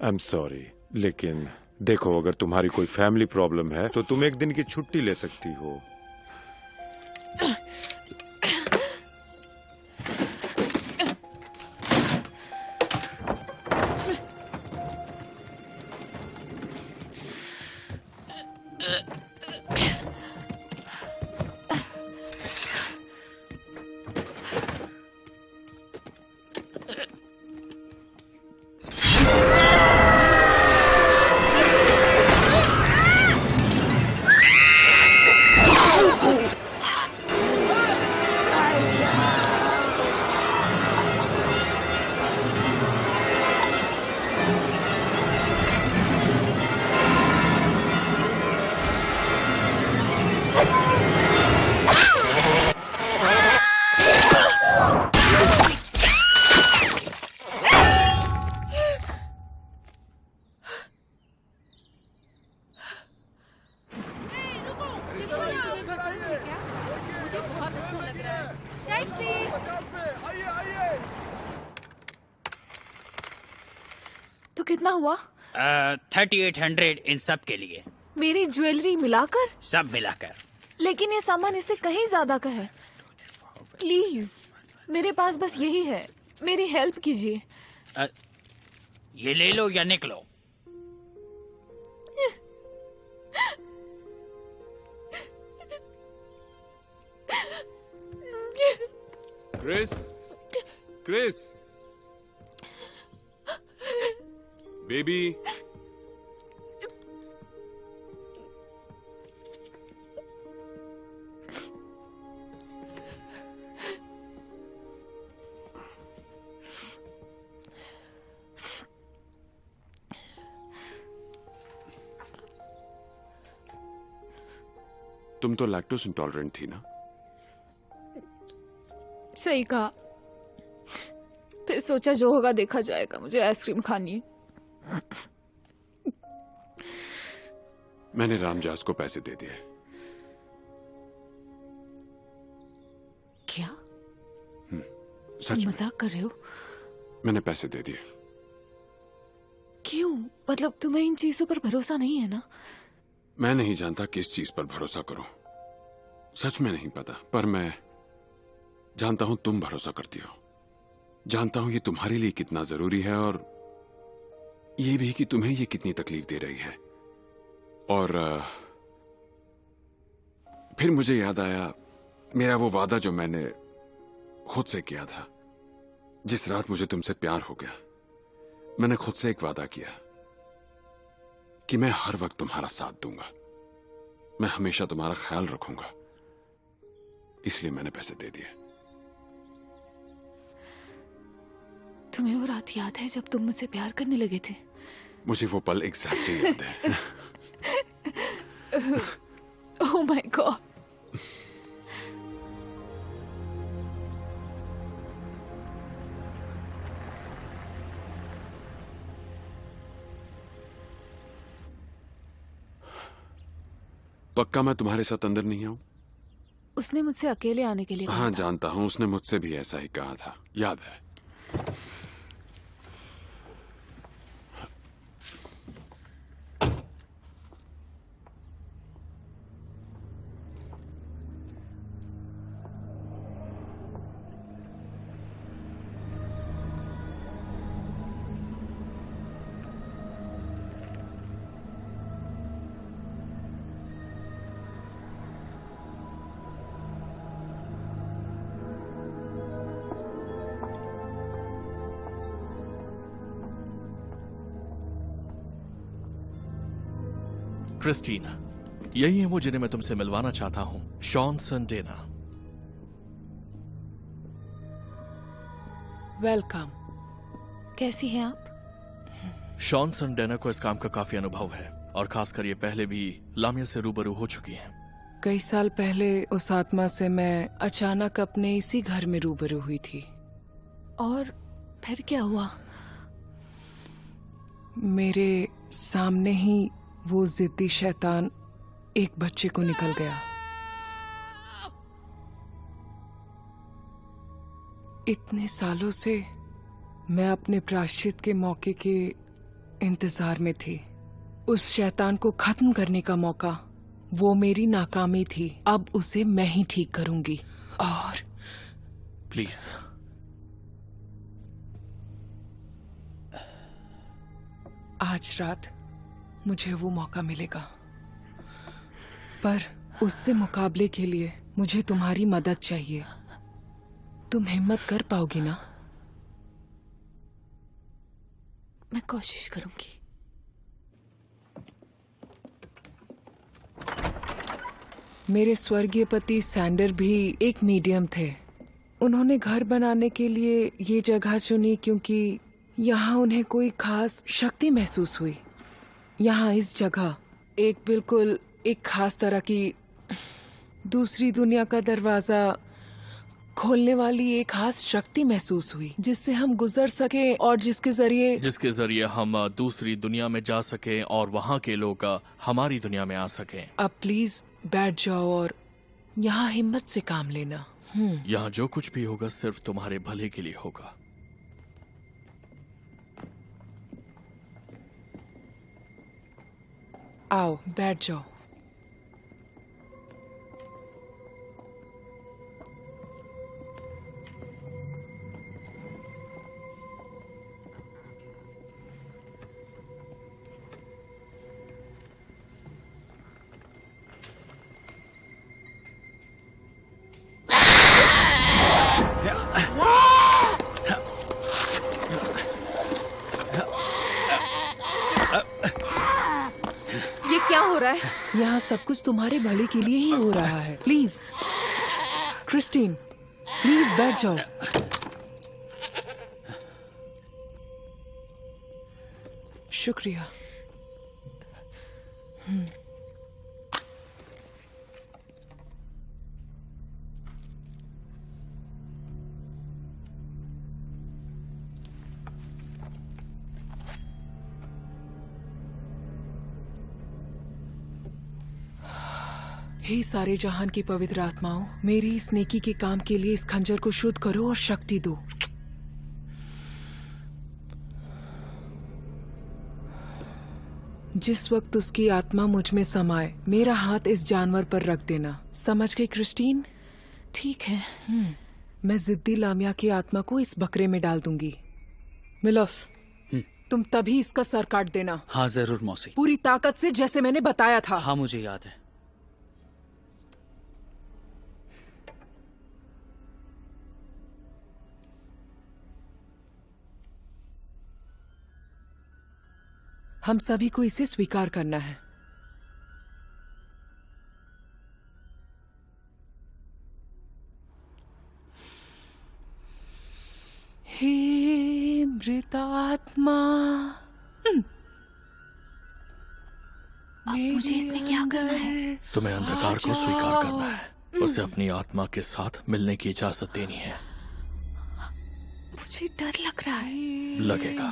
आई एम सॉरी, लेकिन देखो अगर तुम्हारी कोई फैमिली प्रॉब्लम है तो तुम एक दिन की छुट्टी ले सकती हो। तो कितना हुआ? 3800 इन सब के लिए। मेरी ज्वेलरी मिलाकर? सब मिलाकर। लेकिन ये सामान इससे कहीं ज्यादा का है। प्लीज, मेरे पास बस यही है, मेरी हेल्प कीजिए। ये ले लो या निकलो। क्रिस बेबी, तुम तो लैक्टोज इंटॉलरेंट थी ना? सही कहा। फिर सोचा जो होगा देखा जाएगा, मुझे आइसक्रीम खानी है। मैंने रामजास को पैसे दे दिए। क्या? सच मजाक कर रहे हो? मैंने पैसे दे दिए। क्यों? मतलब तुम्हें इन चीजों पर भरोसा नहीं है ना? मैं नहीं जानता किस चीज पर भरोसा करूं। सच में नहीं पता, पर मैं जानता हूं तुम भरोसा करती हो। जानता हूं ये तुम्हारे लिए कितना जरूरी है और ये भी कि तुम्हें ये कितनी तकलीफ दे रही है। और फिर मुझे याद आया मेरा वो वादा जो मैंने खुद से किया था। जिस रात मुझे तुमसे प्यार हो गया, मैंने खुद से एक वादा किया कि मैं हर वक्त तुम्हारा साथ दूंगा, मैं हमेशा तुम्हारा ख्याल रखूंगा। इसलिए मैंने पैसे दे दिए। तुम्हें वो रात याद है जब तुम मुझसे प्यार करने लगे थे? मुझे वो पल एग्जैक्टली याद है। Oh my God. पक्का मैं तुम्हारे साथ अंदर नहीं आऊं? उसने मुझसे अकेले आने के लिए कहा हाँ था। जानता हूँ, उसने मुझसे भी ऐसा ही कहा था, याद है। क्रिस्टीना, यही है वो जिन्हें मैं तुमसे मिलवाना चाहता हूं, शॉन संडेना। वेलकम। कैसी हैं आप? शॉन संडेना को इस काम का काफी अनुभव है और खासकर ये पहले भी लामिया से रूबरू हो चुकी हैं। कई साल पहले उस आत्मा से मैं अचानक अपने इसी घर में रूबरू हुई थी। और फिर क्या हुआ? मेरे सामने ही वो जिद्दी शैतान एक बच्चे को निकल गया। इतने सालों से मैं अपने प्रायश्चित के मौके के इंतजार में थी। उस शैतान को खत्म करने का मौका, वो मेरी नाकामी थी। अब उसे मैं ही ठीक करूंगी। और प्लीज आज रात मुझे वो मौका मिलेगा, पर उससे मुकाबले के लिए मुझे तुम्हारी मदद चाहिए। तुम हिम्मत कर पाओगी ना? मैं कोशिश करूंगी। मेरे स्वर्गीय पति सैंडर भी एक मीडियम थे। उन्होंने घर बनाने के लिए ये जगह चुनी क्योंकि यहाँ उन्हें कोई खास शक्ति महसूस हुई। यहाँ इस जगह एक खास तरह की दूसरी दुनिया का दरवाजा खोलने वाली एक खास शक्ति महसूस हुई, जिससे हम गुजर सके और जिसके जरिए हम दूसरी दुनिया में जा सके और वहाँ के लोग हमारी दुनिया में आ सके। अब प्लीज बैठ जाओ और यहाँ हिम्मत से काम लेना। यहाँ जो कुछ भी होगा सिर्फ तुम्हारे भले के लिए होगा। आओ बैठ जाओ। यहाँ सब कुछ तुम्हारे भले के लिए ही हो रहा है। प्लीज क्रिस्टीन, प्लीज बैठ जाओ। शुक्रिया। हे सारे जहान की पवित्र आत्माओं, मेरी इस नेकी के काम के लिए इस खंजर को शुद्ध करो और शक्ति दो। जिस वक्त उसकी आत्मा मुझ में समाए, मेरा हाथ इस जानवर पर रख देना। समझ गई क्रिस्टीन? ठीक है। मैं जिद्दी लामिया की आत्मा को इस बकरे में डाल दूंगी। मिलोस, तुम तभी इसका सर काट देना। हाँ जरूर मौसी। पूरी ताकत से, जैसे मैंने बताया था। हाँ मुझे याद है। हम सभी को इसे स्वीकार करना है। हे मृतात्मा, अब मुझे इसमें क्या करना है? तुम्हें अंधकार को स्वीकार करना है। उसे अपनी आत्मा के साथ मिलने की इजाजत देनी है। मुझे डर लग रहा है। लगेगा।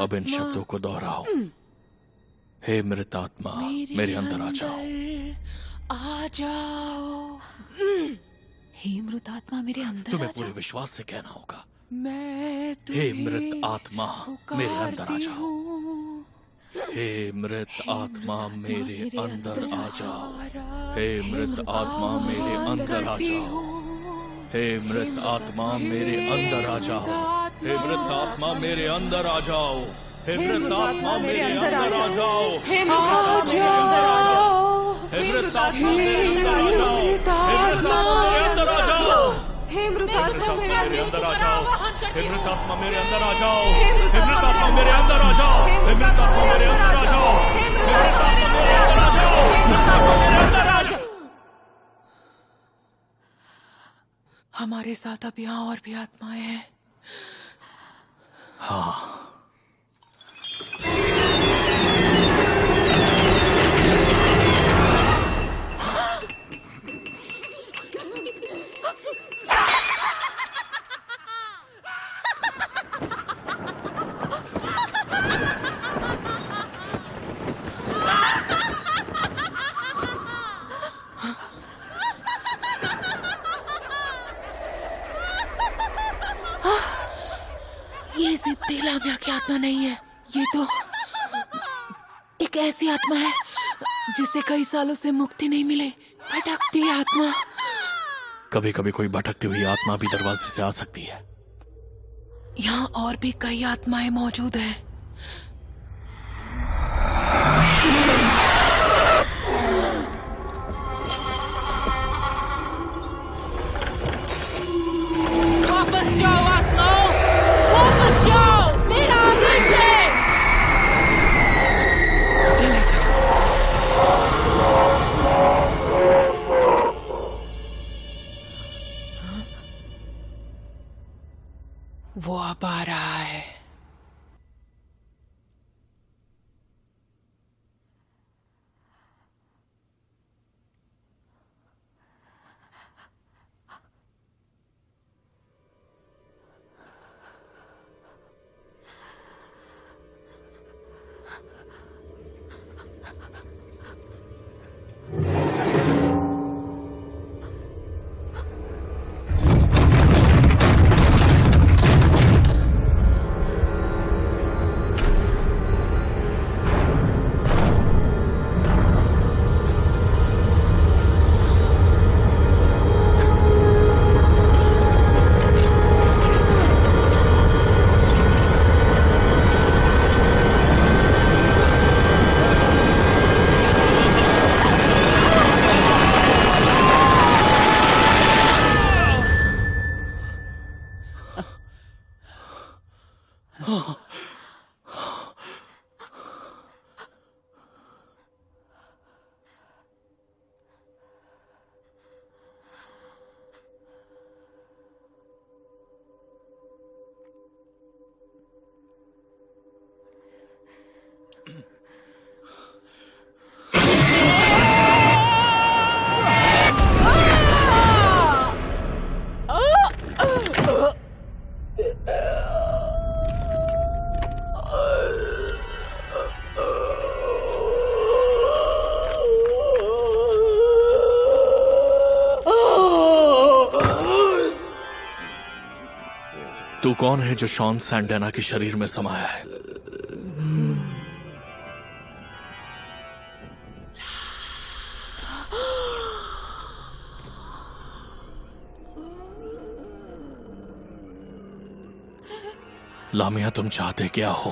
अब इन शब्दों को दोहराओ। हे मृतात्मा, मेरे अंदर आ जाओ। आ जाओ। हे मृत आत्मा मेरे अंदर तुम्हें आ पूरे जाओ। विश्वास से कहना होगा। मैं हे मृत आत्मा मेरे अंदर आ जाओ। हे मृत आत्मा मेरे अंदर आ जाओ। हे मृत आत्मा मेरे अंदर आ जाओ। हे मृत आत्मा मेरे अंदर आ जाओ। हे मृत आत्मा मेरे अंदर आ जाओ। हे मृत आत्मा मेरे अंदर आ जाओ। हे मृत आत्मा मेरे अंदर आ जाओ। हे मृत आत्मा मेरे अंदर आ जाओ। हे मृत आत्मा मेरे अंदर आ हे जाओ। मृत आत्मा मेरे अंदर आ जाओ। हे मृत आत्मा मेरे अंदर आ जाओ। हे मृत आत्मा मेरे अंदर आ जाओ। हे मृत आत्मा मेरे अंदर आ जाओ। हमारे साथ अब यहाँ और भी आत्माएं हैं। हाँ। ये जिद्दी लामिया की आत्मा नहीं है, ये तो एक ऐसी आत्मा है जिसे कई सालों से मुक्ति नहीं मिली। भटकती आत्मा। कभी कभी कोई भटकती हुई आत्मा भी दरवाजे से आ सकती है। यहाँ और भी कई आत्माएं मौजूद हैं। वापस जाओ आत्माओं, वापस जाओ, मेरा आदेश है। चले जाओ। वो अब आ रहा है। तू कौन है जो शॉन सैंडेना के शरीर में समाया है? लामिया, तुम चाहते क्या हो?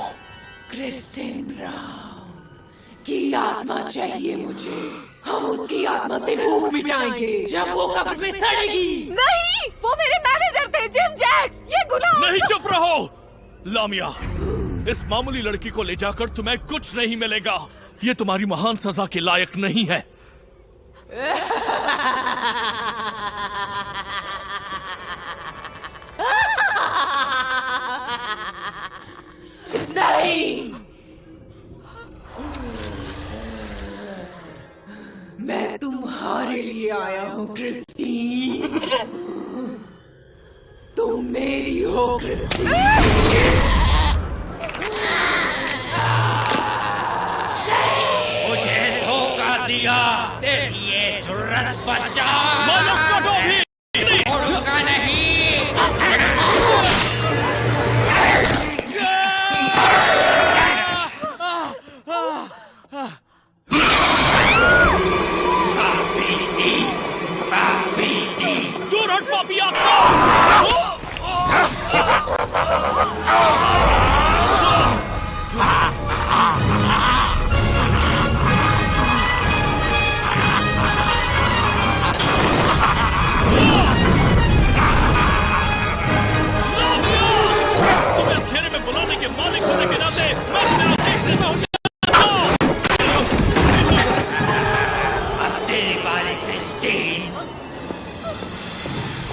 क्रिस्टिन राव की आत्मा चाहिए मुझे। हम उसकी आत्मा से भूख मिटाएंगे जब वो कब्र में सड़ेगी। नहीं, वो मेरे मैनेजर थे, जिम जैक्स। ये गुलाम। नहीं, चुप रहो लामिया। इस मामूली लड़की को ले जाकर तुम्हें कुछ नहीं मिलेगा। ये तुम्हारी महान सजा के लायक नहीं है। नहीं, मैं तुम्हारे लिए आया हूँ क्रिस्टीन। तुम मेरी हो क्रिस्टीन। मुझे धोखा दिया, तेरी ये जुर्रत बचा। मालूम करो भी।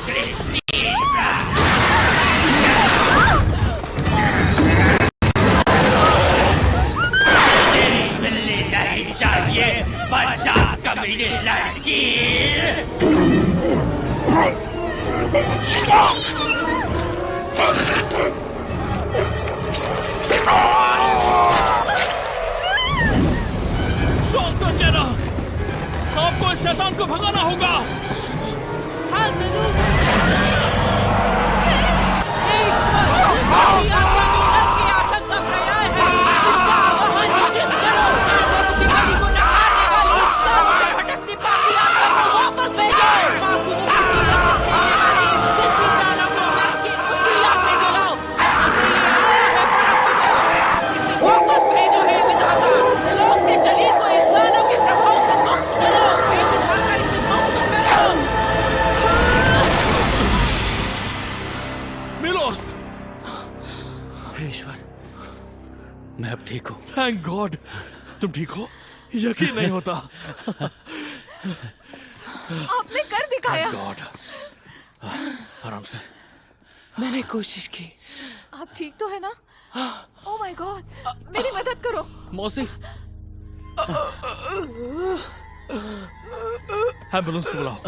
मिलनी नहीं चाहिए बच्चा कमीनी लड़की। आपको इस शैतान को भगाना होगा। हाँ जरूर। हे ईश्वर, आपकी आज्ञा जो नर की आतंक का पर्याय है, इसका आवाहन निश्चित करो। जानवरों की बलि को नकारने वाली इस कानों से भटकती पापी आत्मा को वापस भेजो। मासूमों की जीवन से खेलने वाली जिस इंसानों को नर की उसी आग में गिराओ जैसे ये आया है परमपिता। इसे वापस भेजो हे विधाता। लोग के शरीर को इस गानों के प्रभाव से मुक्त करो। हे विधाता, इसे मुक्त करो। मिलोस, हे ईश्वर, मैं अब ठीक हूँ। Thank God. तुम ठीक हो? यकीन नहीं होता। आपने कर दिखाया। गॉड, आराम से। मैंने कोशिश की। आप ठीक तो है ना? ओह माय गॉड, मेरी मदद करो। मौसी, एम्बुलेंस को बुलाओ।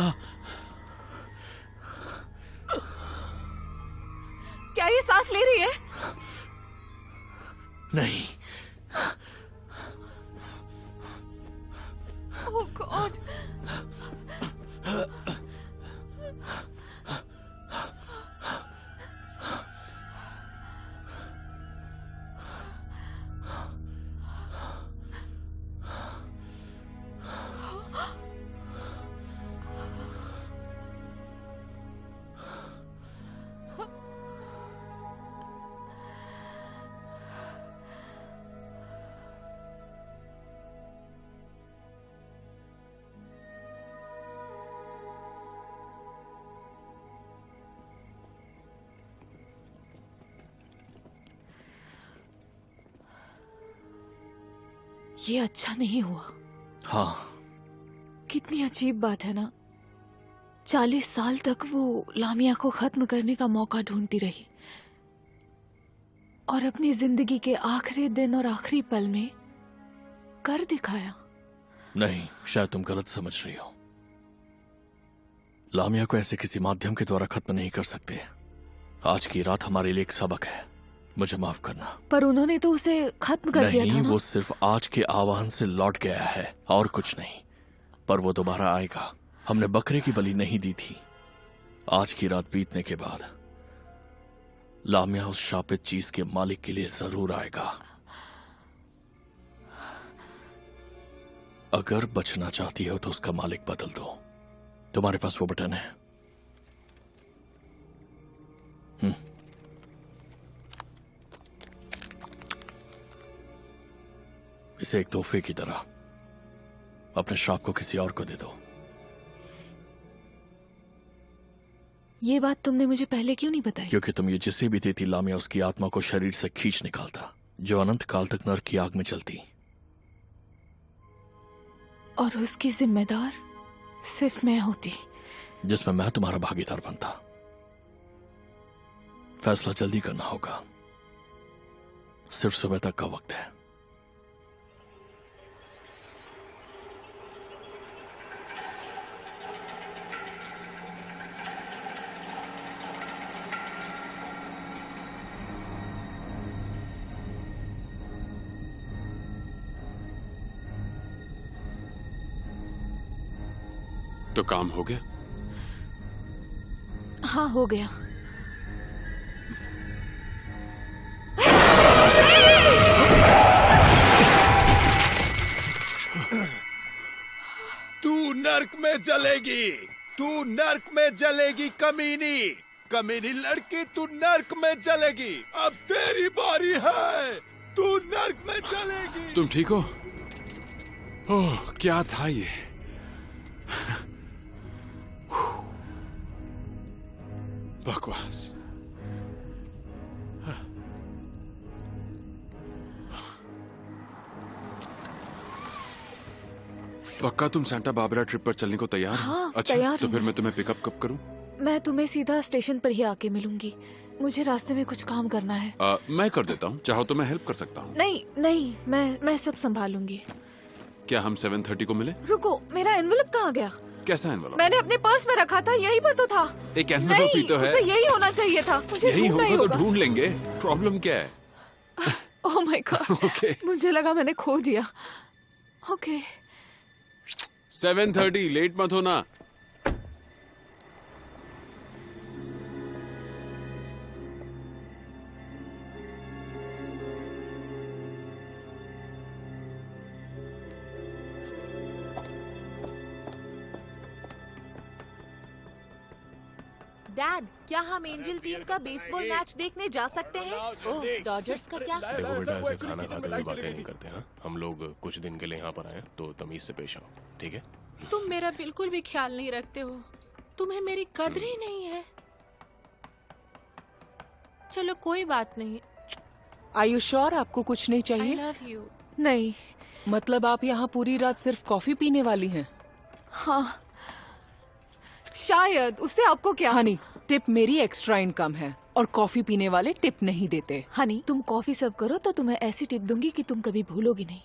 क्या ये सांस ले रही है? नहीं। ओह गॉड। ये अच्छा नहीं हुआ। हाँ, कितनी अजीब बात है ना। 40 साल तक वो लामिया को खत्म करने का मौका ढूंढती रही और अपनी जिंदगी के आखिरी दिन और आखिरी पल में कर दिखाया। नहीं, शायद तुम गलत समझ रही हो। लामिया को ऐसे किसी माध्यम के द्वारा खत्म नहीं कर सकते। आज की रात हमारे लिए एक सबक है। मुझे माफ करना। पर उन्होंने तो उसे खत्म कर दिया था ना? नहीं, वो सिर्फ आज के आह्वान से लौट गया है और कुछ नहीं। पर वो दोबारा आएगा। हमने बकरे की बलि नहीं दी थी। आज की रात बीतने के बाद लामिया उस शापित चीज के मालिक के लिए जरूर आएगा। अगर बचना चाहती हो तो उसका मालिक बदल दो। तुम्हारे पास वो बटन है। इसे एक तोहफे की तरह अपने श्राप को किसी और को दे दो। ये बात तुमने मुझे पहले क्यों नहीं बताई? क्योंकि तुम ये जिसे भी देती, लामिया उसकी आत्मा को शरीर से खींच निकालता, जो अनंत काल तक नरक की आग में चलती। और उसकी जिम्मेदार सिर्फ मैं होती, जिसमें मैं तुम्हारा भागीदार बनता। फैसला जल्दी करना होगा। सिर्फ सुबह तक का वक्त है। तो काम हो गया? हाँ, हो गया। तू नर्क में जलेगी, तू नर्क में जलेगी कमीनी, कमीनी लड़की, तू नर्क में जलेगी। अब तेरी बारी है, तू नर्क में जलेगी। तुम ठीक हो? ओह, क्या था ये? बकवास। पक्का तुम सांता बारबरा ट्रिप पर चलने को तैयार हो? हाँ, अच्छा, तैयार तो हूँ फिर मैं तुम्हें पिकअप कब करूं? मैं तुम्हें सीधा स्टेशन पर ही आके मिलूंगी। मुझे रास्ते में कुछ काम करना है। मैं कर देता हूँ, चाहो तो मैं हेल्प कर सकता हूँ। नहीं नहीं, मैं सब संभालूंगी। क्या हम 7:30 को मिले? रुको, मेरा एनवेलप कहाँ गया? कैसा एनवेलप? मैंने अपने पर्स में रखा था, यहीं पर तो था। एक एनवेलप ही तो है। उसे यही होना चाहिए था। मुझे यही होगा तो ढूंढ लेंगे। प्रॉब्लम क्या है? ओह माय गॉड, मुझे लगा मैंने खो दिया। ओके 7:30, लेट मत होना। डैड, क्या हम एंजल टीम का बेसबॉल मैच देखने जा सकते हैं? ओह, डॉजर्स का क्या? देखो बेटा, ऐसे खाना खाते हुए बातें नहीं करते हैं। हम लोग कुछ दिन के लिए यहाँ पर आए, तो तमीज से पेश आओ, ठीक है? तुम मेरा बिल्कुल भी ख्याल नहीं रखते हो। तुम्हें मेरी कदर ही नहीं है। चलो कोई बात नहीं। Are you sure आपको कुछ नहीं चाहिए? I love you. नहीं। मतलब आप यहाँ पूरी रात सिर्फ कॉफी पीने वाली हैं? हाँ शायद। उससे आपको क्या? हनी, टिप मेरी एक्स्ट्रा इनकम है और कॉफी पीने वाले टिप नहीं देते। हनी, तुम कॉफी सर्व करो तो तुम्हें ऐसी टिप दूंगी कि तुम कभी भूलोगी नहीं।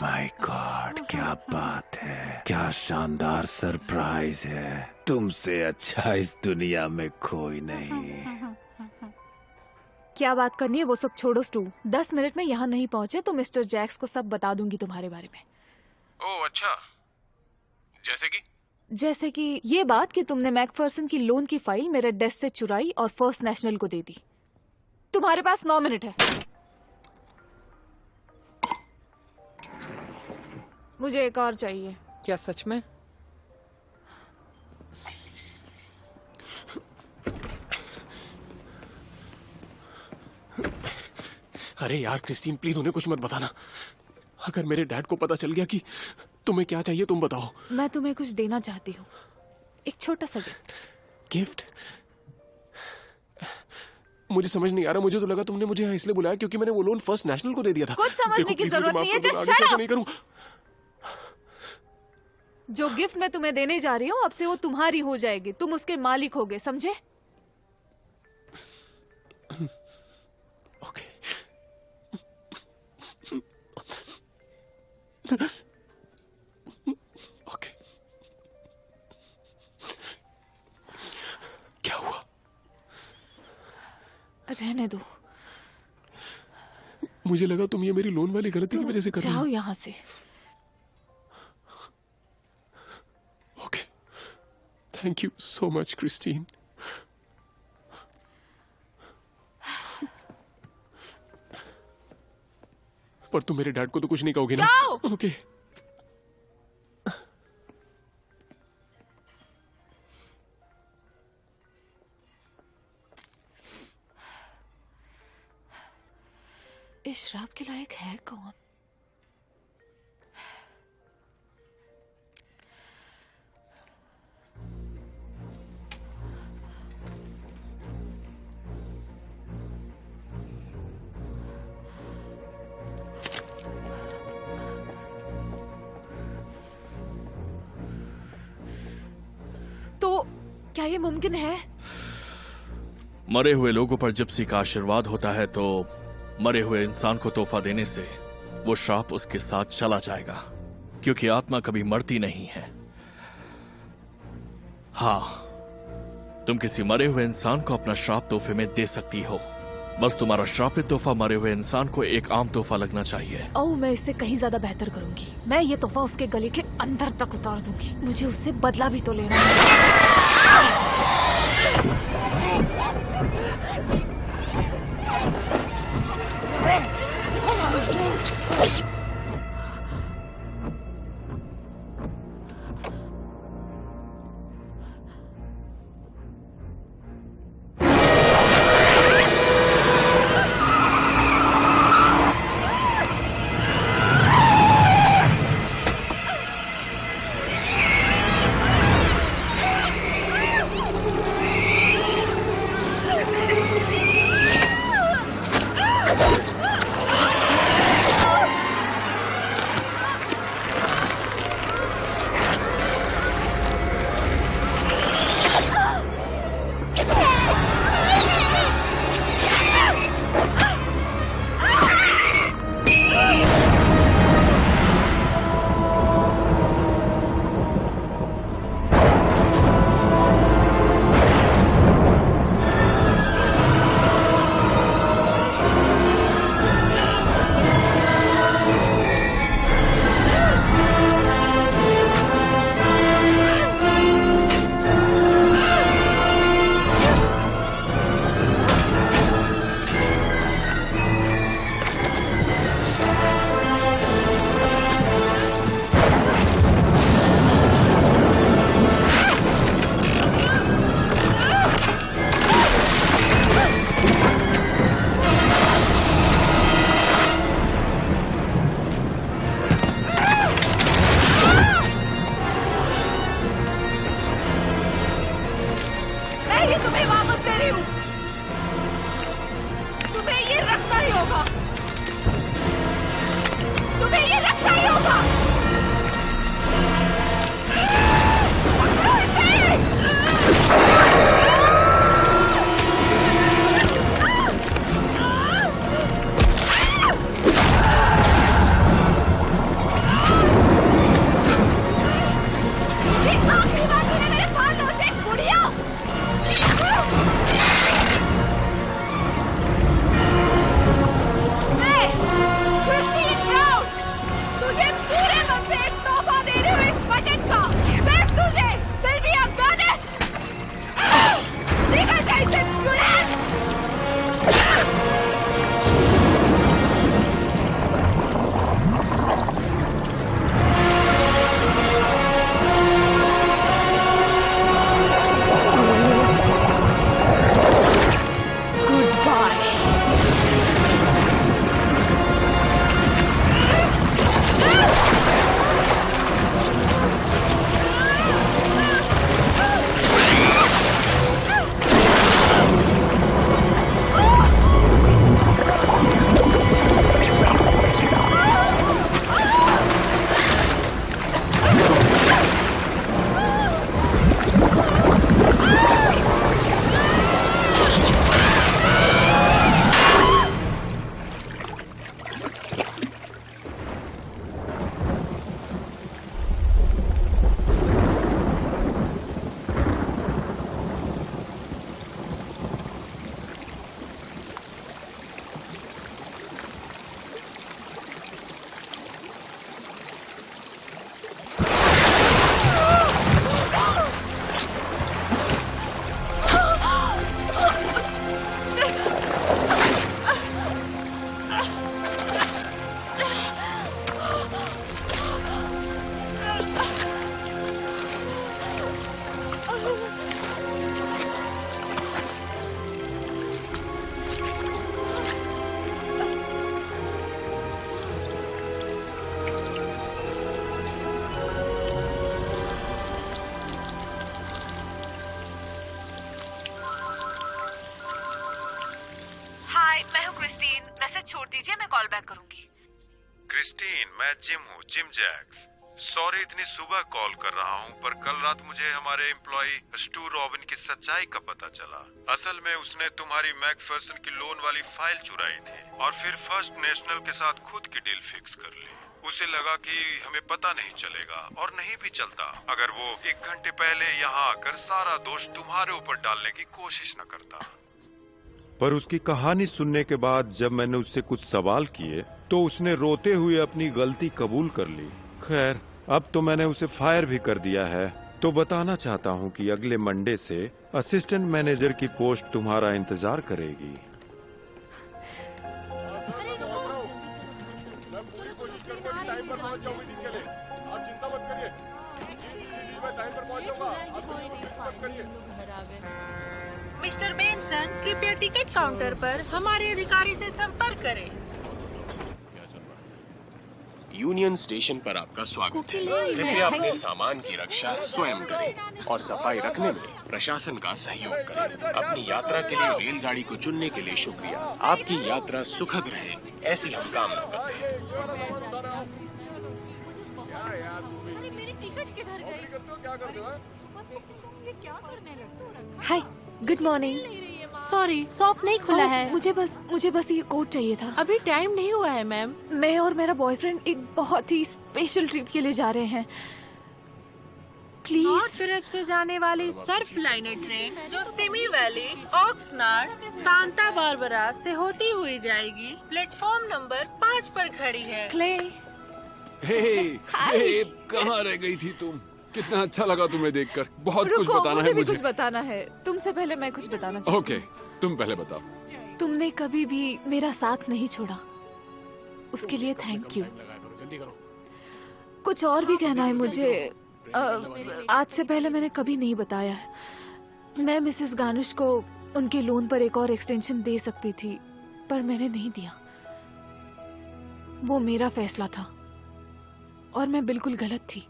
माय गॉड, क्या बात है, क्या शानदार सरप्राइज है। तुमसे अच्छा इस दुनिया में कोई नहीं। क्या बात करनी है वो सब छोड़ो स्टू। 10 मिनट में यहाँ नहीं पहुँचे तो मिस्टर जैक्स को सब बता दूंगी तुम्हारे बारे में। ओह अच्छा, जैसे कि ये बात कि तुमने मैकफर्सन की लोन की फाइल मेरे डेस्क से चुराई और फर्स्ट नेशनल को दे दी। तुम्हारे पास 9 मिनट है। मुझे एक और चाहिए। क्या सच में? अरे यार क्रिस्टीन, प्लीज उन्हें कुछ मत बताना। अगर मेरे डैड को पता चल गया कि तुम्हें क्या चाहिए, तुम बताओ। मैं तुम्हें कुछ देना चाहती हूँ, एक छोटा सा गिफ्ट। गिफ्ट? मुझे समझ नहीं आ रहा। मुझे तो लगा तुमने मुझे यहाँ इसलिए बुलाया क्योंकि मैंने वो लोन फर्स्ट नेशनल को दे दिया था। कुछ समझने की जरूरत नहीं है, जस्ट शट अप। नहीं करूँ। जो गिफ्ट मैं तुम्हें देने जा रही हूँ अब से वो तुम्हारी हो जाएगी। तुम उसके मालिक होगे, समझे? ओके। ओके। क्या हुआ? रहने दो। मुझे लगा तुम ये मेरी लोन वाली गलती की वजह से कर रही हो। जाओ यहाँ से। Thank you so much, Christine. पर तुम मेरे डैड को तो कुछ नहीं कहोगे ना? जाओ! ओके। इस शराब के लायक है कौन? क्या ये मुमकिन है? मरे हुए लोगों पर जिप्सी का आशीर्वाद होता है तो मरे हुए इंसान को तोहफा देने से वो श्राप उसके साथ चला जाएगा, क्योंकि आत्मा कभी मरती नहीं है। हाँ, तुम किसी मरे हुए इंसान को अपना श्राप तोहफे में दे सकती हो। बस तुम्हारा श्रापित तोहफा मरे हुए इंसान को एक आम तोहफा लगना चाहिए। ओह, मैं इससे कहीं ज्यादा बेहतर करूंगी। मैं ये तोहफा उसके गले के अंदर तक उतार दूंगी। मुझे उससे बदला भी तो लेना है। हाय, मैं हूँ क्रिस्टीन। मैसेज छोड़ दीजिए, मैं कॉल बैक करूंगी। क्रिस्टीन, मैं जिम हूँ, जिम जैक्स। सॉरी इतनी सुबह कॉल कर रहा हूँ, पर कल रात मुझे हमारे एम्प्लॉय स्टू रॉबिन की सच्चाई का पता चला। असल में उसने तुम्हारी मैकफर्सन की लोन वाली फाइल चुराई थी और फिर फर्स्ट नेशनल के साथ खुद की डील फिक्स कर ली। उसे लगा कि हमें पता नहीं चलेगा, और नहीं भी चलता अगर वो 1 घंटे पहले यहाँ आकर सारा दोष तुम्हारे ऊपर डालने की कोशिश न करता। पर उसकी कहानी सुनने के बाद जब मैंने उससे कुछ सवाल किए तो उसने रोते हुए अपनी गलती कबूल कर ली। खैर, अब तो मैंने उसे फायर भी कर दिया है, तो बताना चाहता हूँ कि अगले मंडे से असिस्टेंट मैनेजर की पोस्ट तुम्हारा इंतजार करेगी। मिस्टर बेंसन, कृपया टिकट काउंटर पर हमारे अधिकारी से संपर्क करें। यूनियन स्टेशन पर आपका स्वागत है। कृपया अपने सामान की रक्षा स्वयं करें और सफाई रखने में प्रशासन का सहयोग करें। अपनी यात्रा के लिए रेलगाड़ी को चुनने के लिए शुक्रिया। आपकी यात्रा सुखद रहे, ऐसी हम कामना करते हैं। हाय, गुड मॉर्निंग। सॉरी, शॉप नहीं खुला है। मुझे बस ये कोट चाहिए था। अभी टाइम नहीं हुआ है मैम। मैं और मेरा बॉयफ्रेंड एक बहुत ही स्पेशल ट्रिप के लिए जा रहे हैं। प्लीज। नॉर्थ तरफ से जाने वाली सर्फ लाइनर ट्रेन जो सिमी वैली, ऑक्सनर्ड, सांता बारबरा से होती हुई जाएगी, प्लेटफॉर्म नंबर 5 पर खड़ी है। क्ले, हे, कहाँ रह गई थी तुम? कितना अच्छा लगा तुम्हें देखकर। बहुत कुछ बताना है मुझे। मुझे भी कुछ बताना है। तुमसे पहले मैं कुछ बताना चाहती हूँ। ओके, तुम पहले बताओ। तुमने कभी भी मेरा साथ नहीं छोड़ा, उसके लिए थैंक यू। कुछ और भी कहना है मुझे। आज से पहले मैंने कभी नहीं बताया है। मैं मिसेस गानुश को उनके लोन पर एक और एक्सटेंशन दे सकती थी, पर मैंने नहीं दिया। वो मेरा फैसला था और मैं बिल्कुल गलत थी।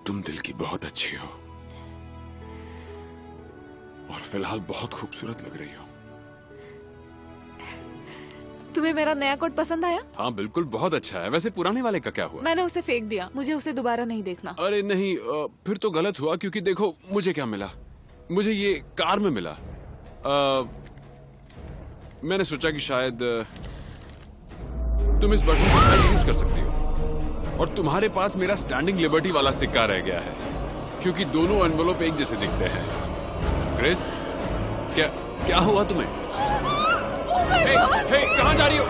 तुम दिल की बहुत अच्छी हो और फिलहाल बहुत खूबसूरत लग रही हो। तुम्हें मेरा नया कोट पसंद आया? हाँ बिल्कुल, बहुत अच्छा है। वैसे पुराने वाले का क्या हुआ? मैंने उसे फेंक दिया। मुझे उसे दोबारा नहीं देखना। अरे नहीं, फिर तो गलत हुआ, क्योंकि देखो मुझे क्या मिला। मुझे ये कार में मिला। मैंने सोचा कि शायद तुम इस बटन को यूज कर सकती हो, और तुम्हारे पास मेरा स्टैंडिंग लिबर्टी वाला सिक्का रह गया है, क्योंकि दोनों एनवेलोप एक जैसे दिखते हैं। क्रिस, क्या हुआ तुम्हें? हे, कहाँ जा रही हो?